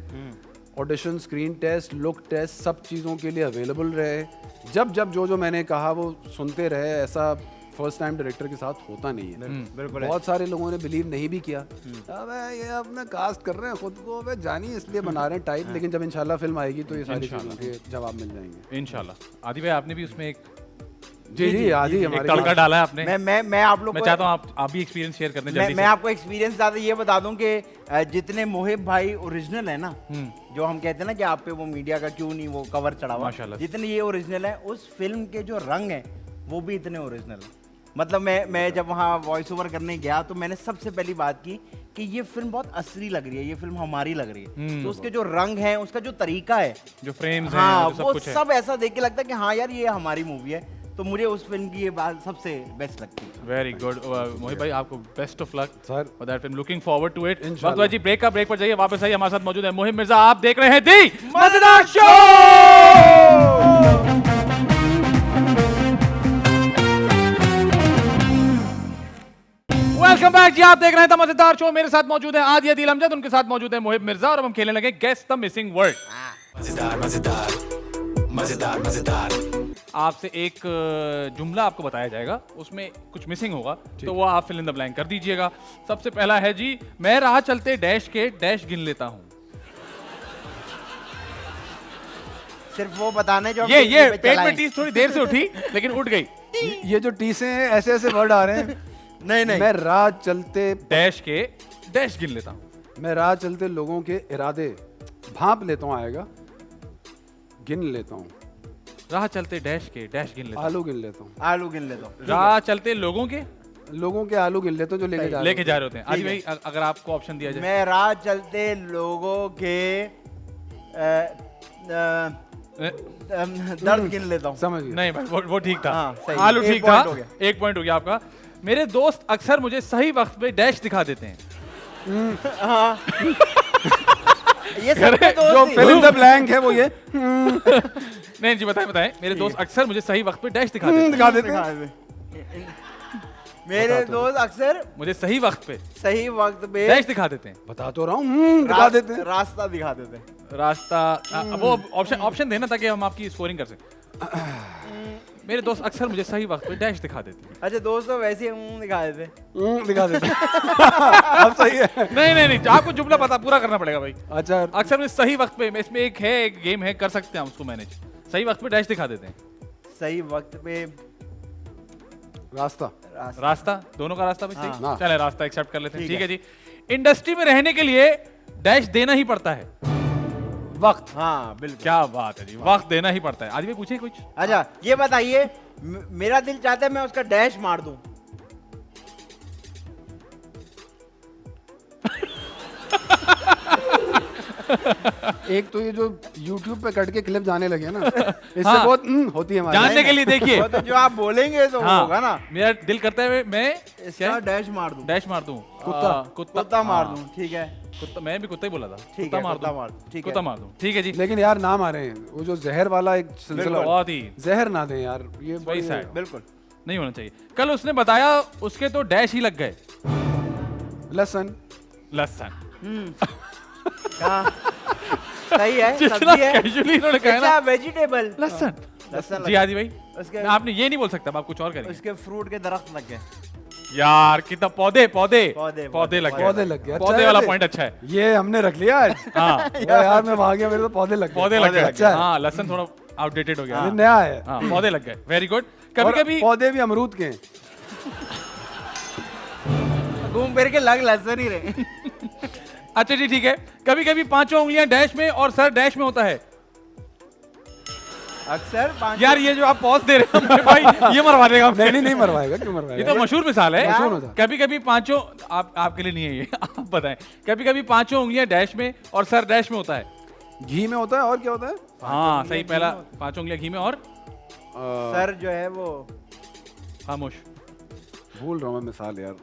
Speaker 5: audition, screen test, look test, सब चीज़ों के लिए अवेलेबल रहे। जब जो मैंने कहा वो सुनते रहे। ऐसा फर्स्ट टाइम डायरेक्टर के साथ होता नहीं है।
Speaker 4: बिल्कुल।
Speaker 5: बहुत सारे लोगों ने बिलीव नहीं भी किया, अबे ये अपने कास्ट कर रहे हैं खुद को, अबे जानी इसलिए बना रहे हैं टाइप। लेकिन जब इंशाल्लाह फिल्म आएगी तो ये सारी चीज़ों के जवाब मिल जाएंगे
Speaker 3: इंशाल्लाह। आदि भाई आपने भी उसमें एक
Speaker 5: जी आदि
Speaker 3: एक
Speaker 5: हमारे
Speaker 3: तड़का डाला है आपने।
Speaker 4: मैं आप लोग
Speaker 3: मैं
Speaker 4: को,
Speaker 3: चाहता हूँ आप भी एक्सपीरियंस शेयर करने जल्दी
Speaker 4: मैं
Speaker 3: से।
Speaker 4: आपको एक्सपीरियंस ज़्यादा ये बता दूं कि जितने मोहिब भाई ओरिजिनल है ना, जो हम कहते हैं ना कि आप पे वो मीडिया का क्यों नहीं वो कवर चढ़ा हुआ,
Speaker 3: माशाल्लाह।
Speaker 4: जितने ये ओरिजिनल है, उस फिल्म के जो रंग है वो भी इतने ओरिजिनल है। मतलब मैं जब वहाँ वॉइस ओवर करने गया तो मैंने सबसे पहली बात की कि ये फिल्म बहुत असली लग रही है, ये फिल्म हमारी लग रही है। तो उसके जो रंग हैं, उसका जो तरीका है,
Speaker 3: जो फ्रेम्स हैं,
Speaker 4: हाँ,
Speaker 3: जो सब
Speaker 4: वो
Speaker 3: कुछ है।
Speaker 4: सब ऐसा देख के लगता है कि हाँ यार ये हमारी मूवी है। तो मुझे उस फिल्म की ये बात सबसे बेस्ट लगती है।
Speaker 3: वेरी गुड मोहित भाई, आपको best of luck
Speaker 5: sir.
Speaker 3: For that film. Looking forward to it.
Speaker 5: इंशाल्लाह।
Speaker 3: वक्त जी ब्रेक पर जाइए, वापस आइए, हमारे साथ मौजूद है मोहिब मिर्जा। आप देख रहे हैं दी मजेदार शो। वेलकम बैक जी, आप देख रहे हैं द मजेदार शो। मेरे साथ मौजूद है आदि अदील अमजद, उनके साथ मौजूद है मोहिब मिर्जा और हम खेलने लगे गेस द मिसिंग वर्ड।
Speaker 2: मजेदार मजेदार मजेदार मजेदार।
Speaker 3: आपसे एक जुमला आपको बताया जाएगा, उसमें कुछ मिसिंग होगा, तो वो आप फिल इन द ब्लैंक कर दीजिएगा। सबसे पहला है जी, मैं राह चलते डैश के डैश गिन लेता हूँ।
Speaker 4: सिर्फ वो बताने जो हम
Speaker 3: ये
Speaker 4: टीवी पे
Speaker 3: पेट में
Speaker 4: चलाएं।
Speaker 3: टीस थोड़ी देर से उठी लेकिन उठ गई।
Speaker 5: ये जो टी से हैं ऐसे वर्ड आ रहे हैं।
Speaker 4: नहीं
Speaker 5: मैं राह चलते
Speaker 3: डैश के डैश गिन लेता हूँ।
Speaker 5: मैं राह चलते लोगों के इरादे भांप लेता हूँ, आएगा गिन लेता हूँ।
Speaker 3: राह चलते डैश के डैश गिन लेता हूँ।
Speaker 5: आलू गिन लेता हूँ।
Speaker 4: आलू गिन लेता हूँ।
Speaker 3: राह चलते लोगों के
Speaker 5: आलू गिन लेता हूँ जो लेके
Speaker 3: जा रहे होते हैं। आदि भाई अगर आपको ऑप्शन दिया जाए।
Speaker 4: मैं राह चलते लोगों के दर्द गिन लेता हूँ।
Speaker 5: समझ गया।
Speaker 3: नहीं भाई वो ठीक था।
Speaker 4: हाँ, सही।
Speaker 3: आलू
Speaker 4: एक
Speaker 3: ठीक था।
Speaker 4: point हो गया।
Speaker 3: 1 पॉइंट हो गया आपका। मेरे दोस्त अक्सर मुझे सही वक्त पे डैश दिखा देते हैं।
Speaker 4: हाँ। ये सबके
Speaker 5: जो
Speaker 4: दोस्त
Speaker 5: फिल इन द ब्लैंक है वो ये
Speaker 3: नहीं जी, बताएं। मेरे दोस्त अक्सर मुझे सही वक्त पे डैश दिखा देते हैं।
Speaker 5: दिखा देते हैं।
Speaker 4: मेरे दोस्त अक्सर
Speaker 3: मुझे सही वक्त पे
Speaker 4: सही वक्त पे
Speaker 3: डैश दिखा देते हैं।
Speaker 5: बता तो रहा हूँ दिखा देते हैं।
Speaker 4: रास्ता दिखा देते हैं।
Speaker 3: रास्ता वो ऑप्शन देना ताकि हम आपकी स्कोरिंग कर सकें। मेरे दोस्त अक्सर मुझे सही वक्त पे डैश दिखा देते हैं।
Speaker 4: अच्छा दोस्त तो वैसे ही दिखा देते हैं।
Speaker 5: दिखा देते हैं। अब सही है।
Speaker 3: नहीं, आपको जुमला पूरा करना पड़ेगा भाई।
Speaker 5: अच्छा
Speaker 3: अक्सर मुझे सही वक्त पे, इसमें एक गेम है, कर सकते हैं हम उसको मैनेज। सही वक्त पे डैश दिखा देते हैं।
Speaker 4: सही वक्त पे
Speaker 5: रास्ता
Speaker 3: रास्ता, दोनों का रास्ता भी सही।
Speaker 5: हाँ।
Speaker 3: चले रास्ता एक्सेप्ट कर लेते हैं।
Speaker 4: ठीक
Speaker 3: ठीक है जी। इंडस्ट्री में रहने के लिए डैश देना ही पड़ता है। वक्त।
Speaker 4: हाँ बिल्कुल।
Speaker 3: क्या बात है जी, वक्त देना ही पड़ता है। आदि भाई पूछे कुछ।
Speaker 4: अच्छा ये बताइए, मेरा दिल चाहता है मैं उसका डैश मार दूं।
Speaker 5: एक तो ये जो YouTube पे कट के क्लिप जाने लगे ना, इससे
Speaker 3: हाँ।
Speaker 5: बहुत होती है हमारी।
Speaker 3: जानने के लिए देखिए।
Speaker 4: वो तो जो आप बोलेंगे तो वो
Speaker 3: हाँ,
Speaker 4: होगा ना।
Speaker 3: मेरा दिल करता है मैं
Speaker 4: इसका डैश मार दूं,
Speaker 3: डैश मार दूं।
Speaker 5: कुत्ता।
Speaker 4: कुत्ता मार
Speaker 3: हाँ,
Speaker 4: दूं, ठीक है
Speaker 3: कुत्ता। मैं भी कुत्ता ही बोला था।
Speaker 4: ठीक
Speaker 3: कुत्ता
Speaker 4: है,
Speaker 3: मार
Speaker 4: कुत्ता
Speaker 3: दूं।
Speaker 4: मार दूं, ठीक है।
Speaker 3: कुत्ता मार दूं, ठीक है जी।
Speaker 5: लेकिन यार नाम आ रहे हैं, वो जो जहर वाला एक सिलसिला,
Speaker 3: बहुत ही
Speaker 5: जहर ना दें यार, ये
Speaker 3: वही
Speaker 5: बड़ी
Speaker 3: sad।
Speaker 4: बिल्कुल।
Speaker 3: नहीं होना चाहिए। कल उसने बताया उसके तो डैश ही लग गए।
Speaker 5: लहसुन।
Speaker 3: लहसन।
Speaker 4: हाँ, सही है,
Speaker 3: जितना
Speaker 4: सब्जी है।
Speaker 3: कैजुअली इन्होंने कहा
Speaker 4: अच्छा,
Speaker 3: ना,
Speaker 4: वेजिटेबल।
Speaker 3: लहसन।
Speaker 4: लहसन
Speaker 3: जी
Speaker 4: लग-
Speaker 3: आदि भाई,
Speaker 4: उसके
Speaker 3: आपने ये नहीं बोल सकता, आप कुछ और करेंगे।
Speaker 4: उसके फ्रूट के दरख्त लग गए।
Speaker 3: यार कितना पौधे पौधे
Speaker 4: पौधे,
Speaker 3: पौधे लग गए।
Speaker 5: पौधे लग गए।
Speaker 3: पौधे
Speaker 5: अच्छा
Speaker 3: वाला
Speaker 5: है।
Speaker 3: पॉइंट अच्छा है।
Speaker 5: ये हमने रख लिया आज।
Speaker 3: हाँ,
Speaker 5: यार मैं वहां गया, मेरे तो पौधे लग गए।
Speaker 3: पौधे लग गए।
Speaker 5: अच्छा है।
Speaker 3: हाँ, लहसन थोड़ा आउटडेटेड हो गया।
Speaker 5: ये नया है।
Speaker 3: हाँ, पौधे लग गए। Very good. कभी
Speaker 5: और
Speaker 3: कभी
Speaker 5: पौधे भी अमरूद के हैं।
Speaker 4: घूम फिर के लग लहसुन ही रहे।
Speaker 3: अच्छा जी, ठीक है। कभी कभी पांचों उंगलियां डैश में और सर डैश में होता है।
Speaker 4: अक्सर पांच।
Speaker 3: यार ये जो आप पॉज दे रहे हैं भाई, ये मरवा देगा
Speaker 5: नहीं नहीं नहीं मरवाएगा, क्यों
Speaker 3: ये
Speaker 5: मरवाएगा?
Speaker 3: तो मशहूर मिसाल है।
Speaker 5: मशहूर होता है।
Speaker 3: कभी कभी पांचों आपके लिए नहीं है ये। आप बताएं। कभी कभी पांचों उंगलियां डैश में और सर डैश में होता है।
Speaker 5: घी में होता है और क्या होता है?
Speaker 3: हाँ सही, पहला पांचों उंगलियां घी में और
Speaker 4: सर जो है वो
Speaker 3: खामोश।
Speaker 5: भूल रहा हूँ मैं मिसाल यार।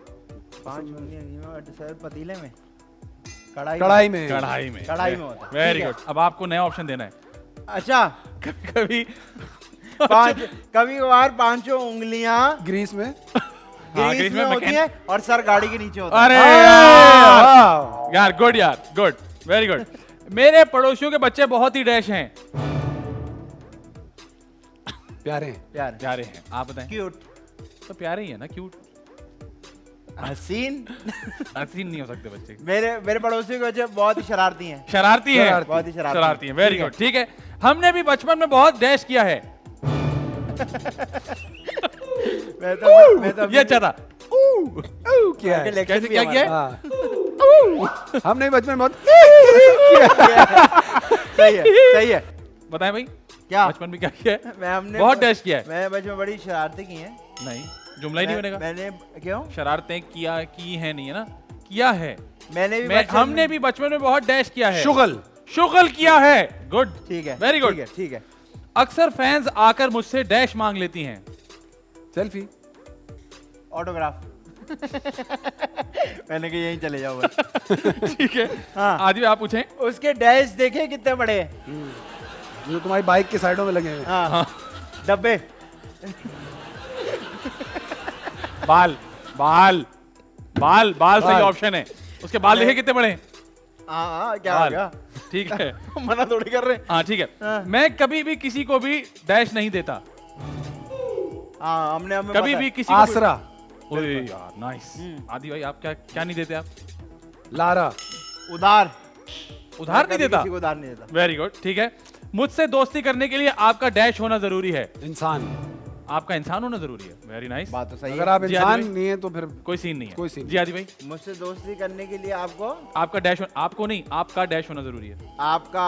Speaker 4: 5 उंगलियां घी में और सर पतीले में, कढ़ाई
Speaker 5: कढ़ाई में।
Speaker 3: कढ़ाई में।
Speaker 4: कढ़ाई में होता है।
Speaker 3: वेरी
Speaker 4: ठीक है।
Speaker 3: गुड। अब आपको नया ऑप्शन देना है।
Speaker 4: अच्छा,
Speaker 3: कभी कभी
Speaker 4: कभी कभार पांचों उंगलियां
Speaker 5: ग्रीस में।
Speaker 3: हाँ,
Speaker 4: ग्रीस में होती है और सर गाड़ी के नीचे होता है।
Speaker 3: अरे
Speaker 5: हाँ।
Speaker 3: यार गुड, यार गुड, वेरी गुड। मेरे पड़ोसियों के बच्चे बहुत ही डैश हैं।
Speaker 5: प्यारे हैं।
Speaker 4: प्यार,
Speaker 3: प्यारे हैं। आप बताएं।
Speaker 4: क्यूट,
Speaker 3: तो प्यारे ही है ना, क्यूट।
Speaker 4: हसीन।
Speaker 3: हसीन नहीं हो सकते बच्चे।
Speaker 4: मेरे पड़ोसियों के बच्चे बहुत ही शरारती हैं।
Speaker 3: शरारती है।
Speaker 5: शरारती।
Speaker 4: बहुत ही शरारती
Speaker 3: शरारती है। वेरी
Speaker 4: ठीक है।
Speaker 3: गुड, ठीक है। हमने भी बचपन में बहुत डैश किया है।
Speaker 4: मैं तो
Speaker 3: ये अच्छा था।
Speaker 5: क्या है?
Speaker 4: election
Speaker 3: कैसे
Speaker 4: भी
Speaker 3: क्या
Speaker 4: हमारा।
Speaker 3: किया है?
Speaker 5: हाँ। हमने बचपन में बहुत
Speaker 4: सही है, सही है।
Speaker 3: बताएं भाई,
Speaker 4: क्या
Speaker 3: बचपन में क्या किया है?
Speaker 4: हमने
Speaker 3: बहुत डैश किया है।
Speaker 4: मैं बचपन में बड़ी शरारतें की हैं।
Speaker 3: नहीं, जुमला ही नहीं बनेगा।
Speaker 4: मैंने क्यों?
Speaker 3: शरारतें किया की है नहीं है ना, किया है।
Speaker 4: मैंने भी
Speaker 3: हमने भी बचपन में बहुत डैश किया है।
Speaker 5: शुगल।
Speaker 3: शुगल किया है। गुड,
Speaker 4: ठीक है,
Speaker 3: वेरी गुड।
Speaker 4: ठीक है, ठीक है।
Speaker 3: अक्सर फैंस आकर मुझसे डैश मांग लेती हैं।
Speaker 5: सेल्फी।
Speaker 4: ऑटोग्राफ। मैंने कहा यहीं चले जाओ बस।
Speaker 3: ठीक है।
Speaker 4: हाँ।
Speaker 3: आदि आप पूछें।
Speaker 4: उसके डैश देखे कितने बड़े हैं?
Speaker 5: जो तुम्हारी बाइक के साइडों में लगे हैं।
Speaker 4: हाँ, डब्बे।
Speaker 3: बाल बाल बाल बाल सही
Speaker 5: बाल।
Speaker 3: ऑप्शन है। उसके बाल देखे कितने बड़े हैं?
Speaker 4: हाँ, क्या हो
Speaker 3: बाल।
Speaker 4: गया?
Speaker 3: ठीक है।
Speaker 4: मना थोड़ी कर रहे।
Speaker 3: हाँ ठीक है।
Speaker 4: हाँ।
Speaker 3: मैं कभी भी किसी को भी डैश नहीं देता।
Speaker 4: हाँ, हमने हमें
Speaker 3: कभी
Speaker 4: पता
Speaker 3: भी
Speaker 4: है।
Speaker 3: किसी को भी-
Speaker 5: आसरा।
Speaker 3: ओए यार नाइस। आदि भाई आप क्या क्या नहीं देते आप?
Speaker 5: लारा।
Speaker 3: उधार
Speaker 4: उधार। मैं
Speaker 3: नहीं
Speaker 4: कभी
Speaker 3: देता।
Speaker 4: किसी को उधार नहीं देता।
Speaker 3: वेरी गुड, ठीक है। मुझसे दोस्ती करने के लिए आपका डैश होना जरूरी है।
Speaker 5: इंसान।
Speaker 3: आपका इंसान होना जरूरी है। Very nice.
Speaker 4: बात तो सही
Speaker 5: अगर
Speaker 4: है।
Speaker 5: आप
Speaker 3: जी,
Speaker 5: इंसान
Speaker 3: आदि भाई।
Speaker 5: नहीं है तो फिर
Speaker 3: कोई सीन नहीं है।
Speaker 5: कोई सीन
Speaker 3: जी आदि भाई,
Speaker 4: मुझसे दोस्ती करने के लिए आपको
Speaker 3: आपका डैश आपको नहीं, आपका डैश होना जरूरी है।
Speaker 4: आपका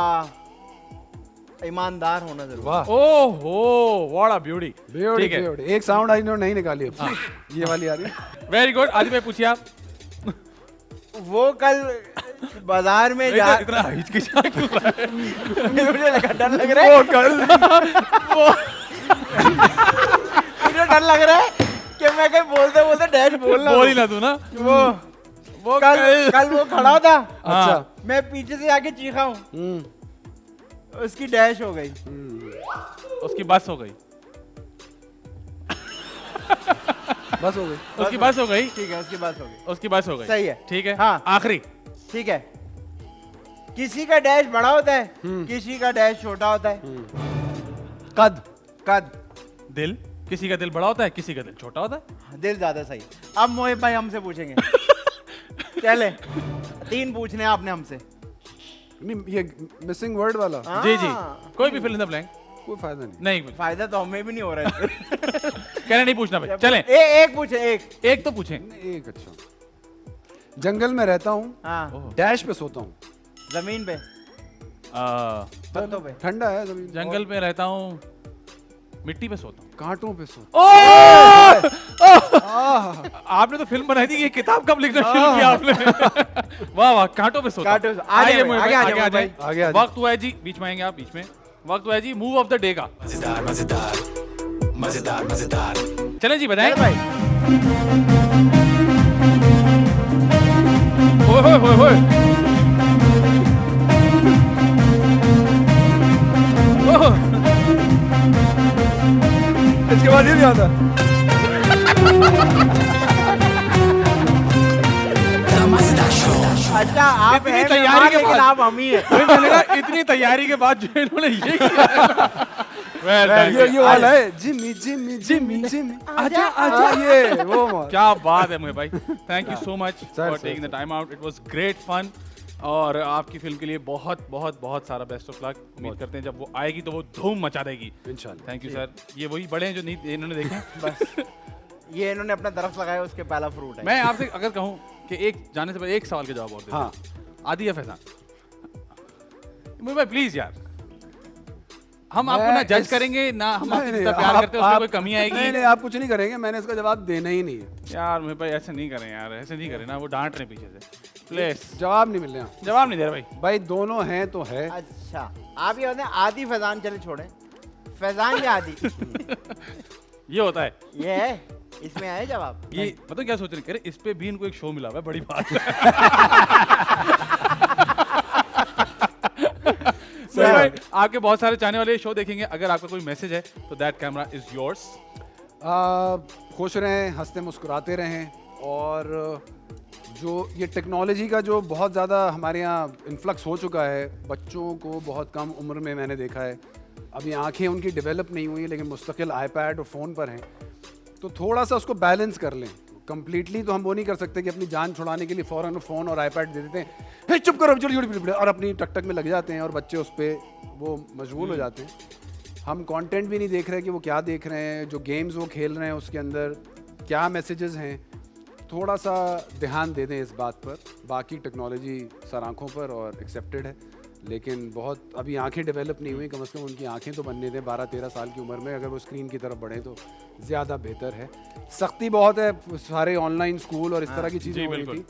Speaker 4: ईमानदार होना जरूरी है।
Speaker 5: वाह।
Speaker 3: ओहो व्हाट अ ब्यूटी।
Speaker 5: ब्यूटी
Speaker 3: ठीक है।
Speaker 5: ब्यूटी। एक साउंड आई नहीं निकाली अब। ये वाली आ रही है।
Speaker 3: Very good. आदि भाई पूछिए आप।
Speaker 4: वो कल बाजार में जा
Speaker 3: इतना हिचकिचा क्यों रहा है?
Speaker 4: मुझे लगा डर लग रहा है। मुझे डर लग रहा है कि मैं कहीं बोलते बोलते डैश बोलना
Speaker 3: बोल ही ना तू ना।
Speaker 4: वो कल वो खड़ा था।
Speaker 3: अच्छा।
Speaker 4: मैं पीछे से आके चीखा हूँ, उसकी डैश हो गई।
Speaker 3: उसकी बस हो गई।
Speaker 5: बस हो गई।
Speaker 3: उसकी बस हो गई।
Speaker 4: ठीक है, उसकी बात हो गई।
Speaker 3: उसकी बस हो गई।
Speaker 4: सही है।
Speaker 3: ठीक है।
Speaker 4: हाँ।
Speaker 3: आखिरी।
Speaker 4: ठीक है। किसी का डैश बड़ा होता है, किसी का डैश छोटा होता है।
Speaker 5: कद।
Speaker 4: कद।
Speaker 3: दिल। किसी का दिल बड़ा होता है, किसी का दिल छोटा होता है।
Speaker 4: दिल ज्यादा सही। अब मोहित भाई हमसे पूछेंगे। चले 3 पूछने हैं आपने हमसे।
Speaker 5: नहीं ये मिसिंग वर्ड वाला
Speaker 3: जी जी,
Speaker 4: हाँ।
Speaker 3: कोई भी फिल इन द ब्लैंक।
Speaker 5: कोई फायदा नहीं।
Speaker 3: नहीं
Speaker 4: फायदा तो हमें भी नहीं हो रहा है।
Speaker 3: कहना नहीं पूछना भाई। चलें
Speaker 4: एक पूछे, एक।
Speaker 3: तो पूछें।
Speaker 5: एक अच्छा। जंगल में रहता हूँ,
Speaker 4: हाँ,
Speaker 5: डैश पे सोता हूँ।
Speaker 4: जमीन पे, पत्तों पे।
Speaker 5: ठंडा है जमीन।
Speaker 3: जंगल में रहता हूँ, मिट्टी पे सोता हूँ।
Speaker 5: कांटों पे सोता
Speaker 3: आपने तो फिल्म बनाई थी, ये किताब कब लिखना शुरू किया आपने? वाह वाह, कांटों पे सोता।
Speaker 4: कांटों पे- आगे
Speaker 3: आइए
Speaker 4: भाई,
Speaker 3: मोहित
Speaker 4: आगे
Speaker 3: भाई,
Speaker 4: आ जाओ
Speaker 3: आगे आ
Speaker 4: भाई।
Speaker 3: जाए।
Speaker 5: आगे आ जाओ।
Speaker 3: वक्त हुआ है जी, बीच में आएंगे आप, बीच में। वक्त हुआ है जी मूव ऑफ द डे का।
Speaker 2: मजेदार मजेदार मजेदार मजेदार।
Speaker 3: चलें जी, बताएं
Speaker 4: चल भाई।
Speaker 3: ओए होए होए होए। ओह,
Speaker 5: इसके बाद ये नहीं आता।
Speaker 4: अच्छा आप
Speaker 3: इतनी
Speaker 4: हैं
Speaker 3: तैयारी
Speaker 4: मेहमान,
Speaker 3: के
Speaker 4: लेकिन
Speaker 3: बाद।
Speaker 4: आप हम ही हैं।
Speaker 3: फिर मैंने कहा इतनी तैयारी के बाद जो इन्होंने ये किया। Well done,
Speaker 5: ये वाला है जिमी जिमी जिमी जिमी आजा आजा, ये वो मार।
Speaker 3: क्या बात है मोहित भाई, thank you so much for
Speaker 5: sir,
Speaker 3: taking the time out, it was great fun. और आपकी फिल्म के लिए बहुत बहुत बहुत सारा बेस्ट ऑफ लक। उम्मीद करते हैं जब वो आएगी तो वो धूम मचा देगी
Speaker 5: इंशाल्लाह।
Speaker 3: Thank you sir. ये वही बड़े हैं जो नहीं इन्होंने देखे।
Speaker 4: बस ये इन्होंने अपना दरख्त लगाया, उसके पहला फ्रूट है।
Speaker 3: मैं आपसे अगर कहूँ कि एक जाने से पहले एक सवाल का जवाब और दे
Speaker 5: हाँ।
Speaker 3: आदि या फैजान, मोहित भाई प्लीज यार, हम आपको ना जज करेंगे ना, हम आपसे जितना प्यार करते हैं उसमें कोई कमी आएगी।
Speaker 5: नहीं नहीं, आप कुछ नहीं करेंगे, मैंने इसका जवाब देना ही नहीं है।
Speaker 3: यार मोहित भाई ऐसे नहीं करें यार, ऐसे नहीं करें ना, वो डांट रहे पीछे से। प्लीज
Speaker 5: जवाब नहीं मिल रहा
Speaker 3: जवाब नहीं दे रहा भाई।
Speaker 5: भाई, दोनों हैं तो है।
Speaker 4: अच्छा आप ये बताएं, आदि फैजान चले छोड़ें, फैजान या आदि?
Speaker 3: ये होता है।
Speaker 4: ये है, इसमें आए जवाब।
Speaker 3: ये पता क्या सोच रहे हैं? इस पे भी इनको एक शो मिला हुआ है, बड़ी बात है। सर भाई, आपके बहुत सारे चाहने वाले शो देखेंगे, अगर आपका कोई मैसेज है तो दैट कैमरा इज योर्स।
Speaker 5: खुश रहें, हंसते मुस्कुराते रहें, और जो ये टेक्नोलॉजी का जो बहुत ज़्यादा हमारे यहाँ इन्फ्लक्स हो चुका है, बच्चों को बहुत कम उम्र में मैंने देखा है, अभी आंखें उनकी डेवलप नहीं हुई लेकिन मुस्तकिल आईपैड और फ़ोन पर हैं, तो थोड़ा सा उसको बैलेंस कर लें। कंप्लीटली तो हम वो नहीं कर सकते कि अपनी जान छुड़ाने के लिए फ़ौरन फ़ोन और आईपैड दे देते हैं, हे चुप करो जल्दी, और अपनी टक टक में लग जाते हैं और बच्चे उस पर वो मशगूल हो जाते हैं। हम कंटेंट भी नहीं देख रहे कि वो क्या देख रहे हैं, जो गेम्स वो खेल रहे हैं उसके अंदर क्या मैसेजेस हैं। थोड़ा सा ध्यान दे दें इस बात पर। बाकी टेक्नोलॉजी सर आँखों पर और एक्सेप्टेड है, लेकिन बहुत अभी आंखें डेवलप नहीं हुई, कम से कम उनकी आंखें तो बनने दें 12-13 साल की उम्र में। अगर वो स्क्रीन की तरफ बढ़े तो ज़्यादा बेहतर है। सख्ती बहुत है, सारे ऑनलाइन स्कूल और इस तरह की चीज़ें
Speaker 3: जी,
Speaker 5: हो रही
Speaker 3: बिल्कुल।
Speaker 5: थी,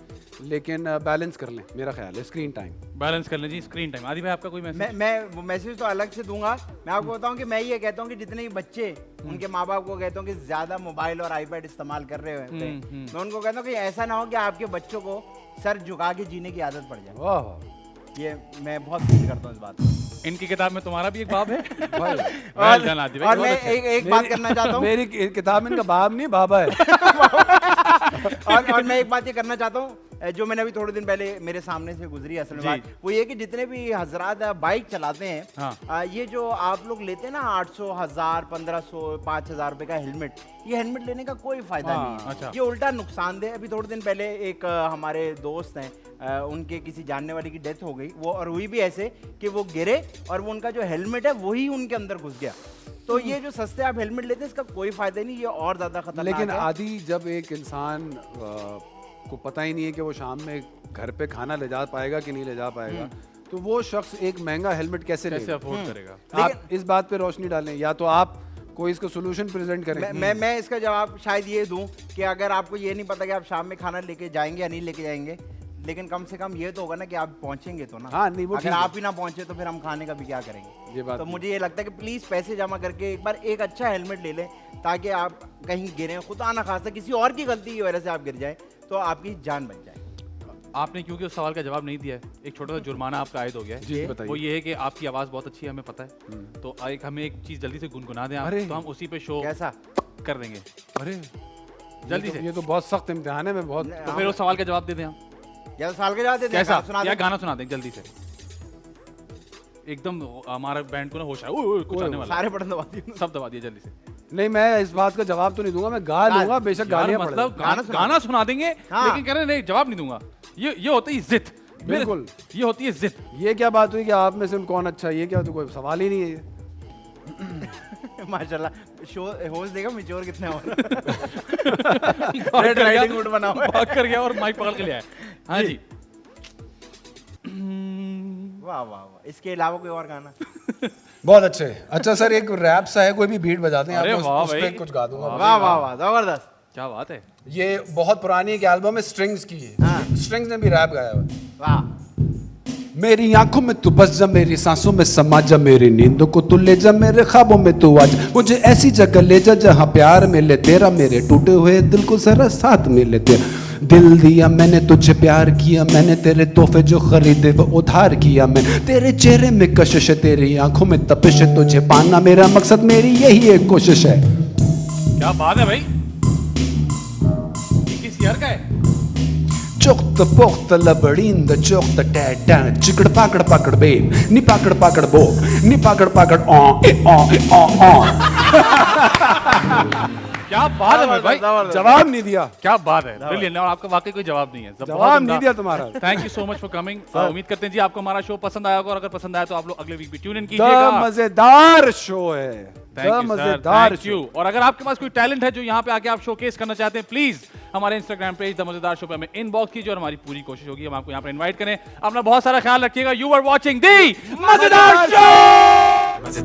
Speaker 5: लेकिन बैलेंस कर लें, मेरा ख्याल है स्क्रीन टाइम।
Speaker 3: बैलेंस कर लें जी स्क्रीन टाइम। आदि भाई आपका कोई मैसेज?
Speaker 4: मैं वो मैसेज तो अलग से दूंगा। मैं आपको बताऊं कि मैं ये कहता हूं कि जितने भी बच्चे उनके माँ बाप को कहता हूं कि ज्यादा मोबाइल और आईपैड इस्तेमाल कर रहे होते हैं, मैं उनको कहता हूं कि ऐसा ना हो कि आपके बच्चों को सर झुका के जीने की आदत पड़ जाए।
Speaker 5: वाह
Speaker 4: ये मैं बहुत फील करता हूं इस बात को।
Speaker 3: इनकी किताब में तुम्हारा भी एक बाब है।
Speaker 5: भाई,
Speaker 3: Well done, आदि भाई,
Speaker 4: और
Speaker 3: बहुत
Speaker 4: मैं
Speaker 3: अच्छा।
Speaker 4: एक बात करना चाहता हूँ,
Speaker 5: मेरी किताब में इनका बाप नहीं बाबा है।
Speaker 4: और मैं एक बात ये करना चाहता हूँ, जो मैंने अभी थोड़े दिन पहले मेरे सामने से गुजरी असल में
Speaker 3: जी।
Speaker 4: बात, वो ये कि जितने भी हजरात बाइक चलाते हैं,
Speaker 3: हाँ।
Speaker 4: ये जो आप लोग लेते हैं ना 800, 1000, 1500, 5000 रुपए का हेलमेट, ये हेलमेट लेने का कोई फायदा
Speaker 3: हाँ,
Speaker 4: नहीं है।
Speaker 3: अच्छा।
Speaker 4: ये उल्टा नुकसानदेह। अभी थोड़े दिन पहले एक हमारे दोस्त हैं, उनके किसी जानने वाले की डेथ हो गई, वो और हुई भी ऐसे कि वो गिरे और वो उनका जो हेलमेट है वही उनके अंदर घुस गया। तो ये जो सस्ते आप हेलमेट लेते हैं इसका कोई फायदा नहीं, ये और ज्यादा खतरनाक
Speaker 5: लेकिन
Speaker 4: है।
Speaker 5: आदि, जब एक इंसान को पता ही नहीं है कि वो शाम में घर पे खाना ले जा पाएगा कि नहीं ले जा पाएगा, तो वो शख्स एक महंगा हेलमेट कैसे
Speaker 3: कैसे
Speaker 5: लेगा?
Speaker 3: अफोर्ड करेगा?
Speaker 5: आप इस बात पे रोशनी डालें, या तो आप कोई इसका सोल्यूशन प्रेजेंट करें।
Speaker 4: मैं इसका जवाब शायद ये दूं कि अगर आपको ये नहीं पता कि आप शाम में खाना लेके जाएंगे या नहीं लेके जाएंगे, लेकिन कम से कम ये तो होगा ना कि आप पहुंचेंगे तो ना।
Speaker 5: हाँ, नहीं, वो
Speaker 4: अगर
Speaker 5: ठीक है।
Speaker 4: आप ही ना पहुंचे तो फिर हम खाने का भी क्या करेंगे?
Speaker 5: ये बात
Speaker 4: तो
Speaker 5: भी।
Speaker 4: मुझे ये लगता है कि प्लीज पैसे जमा करके एक बार एक अच्छा हेलमेट ले लें, ताकि आप कहीं गिरें, खुदा ना खासा किसी और की गलती की वजह से आप गिर जाए तो आपकी जान बच जाए।
Speaker 3: आपने क्योंकि उस सवाल का जवाब नहीं दिया है, एक छोटा सा जुर्माना आपका आयद हो गया है।
Speaker 5: जी, बताइए।
Speaker 3: वो ये है कि आपकी आवाज़ बहुत अच्छी है, हमें पता है, तो एक हमें एक चीज़ जल्दी से गुनगुना दें आप,
Speaker 5: अरे।
Speaker 3: तो हम उसी पे शो
Speaker 4: कैसा?
Speaker 3: कर देंगे
Speaker 5: अरे
Speaker 3: जल्दी
Speaker 5: ये
Speaker 3: से।
Speaker 5: तो बहुत सख्त इम्तिहान है, मैं बहुत।
Speaker 3: तो फिर उस सवाल का जवाब दे दें हम।
Speaker 4: या साल के जाते
Speaker 3: कैसा?
Speaker 4: सुना
Speaker 3: या
Speaker 4: दें।
Speaker 3: गाना सुना दें जल्दी से, एकदम हमारा बैंड को ना होश आए, ओए, ओए, कुछ आने वाला है।
Speaker 4: सारे बटन दबा दिए।
Speaker 3: सब दबा दिए जल्दी से।
Speaker 5: नहीं, मैं इस बात का जवाब तो नहीं दूंगा, मैं गा लूंगा, बेशक
Speaker 3: यार,
Speaker 5: गालियां पड़
Speaker 3: मतलब
Speaker 5: जाएं।
Speaker 3: गाना सुना देंगे,
Speaker 4: हाँ।
Speaker 3: लेकिन कह रहे नहीं जवाब नहीं दूंगा। ये होती है जिद।
Speaker 5: बिल्कुल।
Speaker 3: ये होती है जिद।
Speaker 5: ये क्या बात हुई कि आप में से कौन अच्छा है? ये क्या, तो कोई सवाल ही नहीं है ये।
Speaker 4: माशाल्लाह, शो होस्ट देखा मिच्योर कितने हो
Speaker 3: भाग
Speaker 4: रेड
Speaker 3: कर गया,
Speaker 4: राइडिंग हुड बना हुआ है।
Speaker 3: भाग कर गया और माइक पकड़ के ले आया। हाँ जी।
Speaker 4: वाह वाह वाह, इसके अलावा कोई और गाना?
Speaker 5: बहुत अच्छे। अच्छा सर, एक रैप सा है, कोई भी बीट बजा दें,
Speaker 3: अरे
Speaker 5: आप
Speaker 3: वाह
Speaker 5: उस पे
Speaker 3: भाई।
Speaker 5: कुछ गा दूंगा।
Speaker 4: वाह वाह वाह, जबरदस्त।
Speaker 3: क्या बात है।
Speaker 5: ये बहुत पुरानी एक एल्बम है स्ट्रिंग्स की है। स्ट्रिंग्स ने भी रैप गाया हुआ है।
Speaker 4: वाह,
Speaker 5: मेरी आंखों में तू बस जा, मेरी सांसों में समा जा, मेरी नींदों को तू ले जा, मेरे ख्वाबों में तू आ जा, मुझे ऐसी जगह ले जा जहां प्यार मिले तेरा, मेरे टूटे हुए दिल को जरा साथ मिले तेरा। दिल दिया मैंने तुझे, प्यार किया मैंने, तेरे तोहफे जो खरीदे वो उधार किया मैं, तेरे चेहरे में कशिश है, तेरी आंखों में तपिश है, तुझे पाना मेरा मकसद, मेरी यही एक कोशिश है।
Speaker 3: क्या बात है भाई, ये किस ईयर का है?
Speaker 5: Chokta pokta labarinda chokta tadana chikad pakad pakad babe ni pakad bo ni pakad
Speaker 3: क्या बात है भाई,
Speaker 5: जवाब नहीं दिया।
Speaker 3: क्या बात है, ब्रिलियंट। और आपका वाकई कोई जवाब नहीं है,
Speaker 5: जवाब नहीं दिया तुम्हारा।
Speaker 3: Thank you so much for coming. उम्मीद करते हैं जी आपको हमारा शो पसंद आया होगा, और अगर पसंद आया तो आप लोग अगले वीक भी ट्यून इन कीजिएगा।
Speaker 5: मजेदार शो है,
Speaker 3: मजेदार शो। और अगर आपके पास कोई टैलेंट है जो यहाँ पे आके आप शोकेस करना चाहते हैं, प्लीज हमारे इंस्टाग्राम पेज द मजेदार शो पे हमें इनबॉक्स कीजिए, और हमारी पूरी कोशिश होगी हम आपको यहाँ पर इनवाइट करें। अपना बहुत सारा ख्याल रखिएगा। यू आर वॉचिंग द मजेदार शो।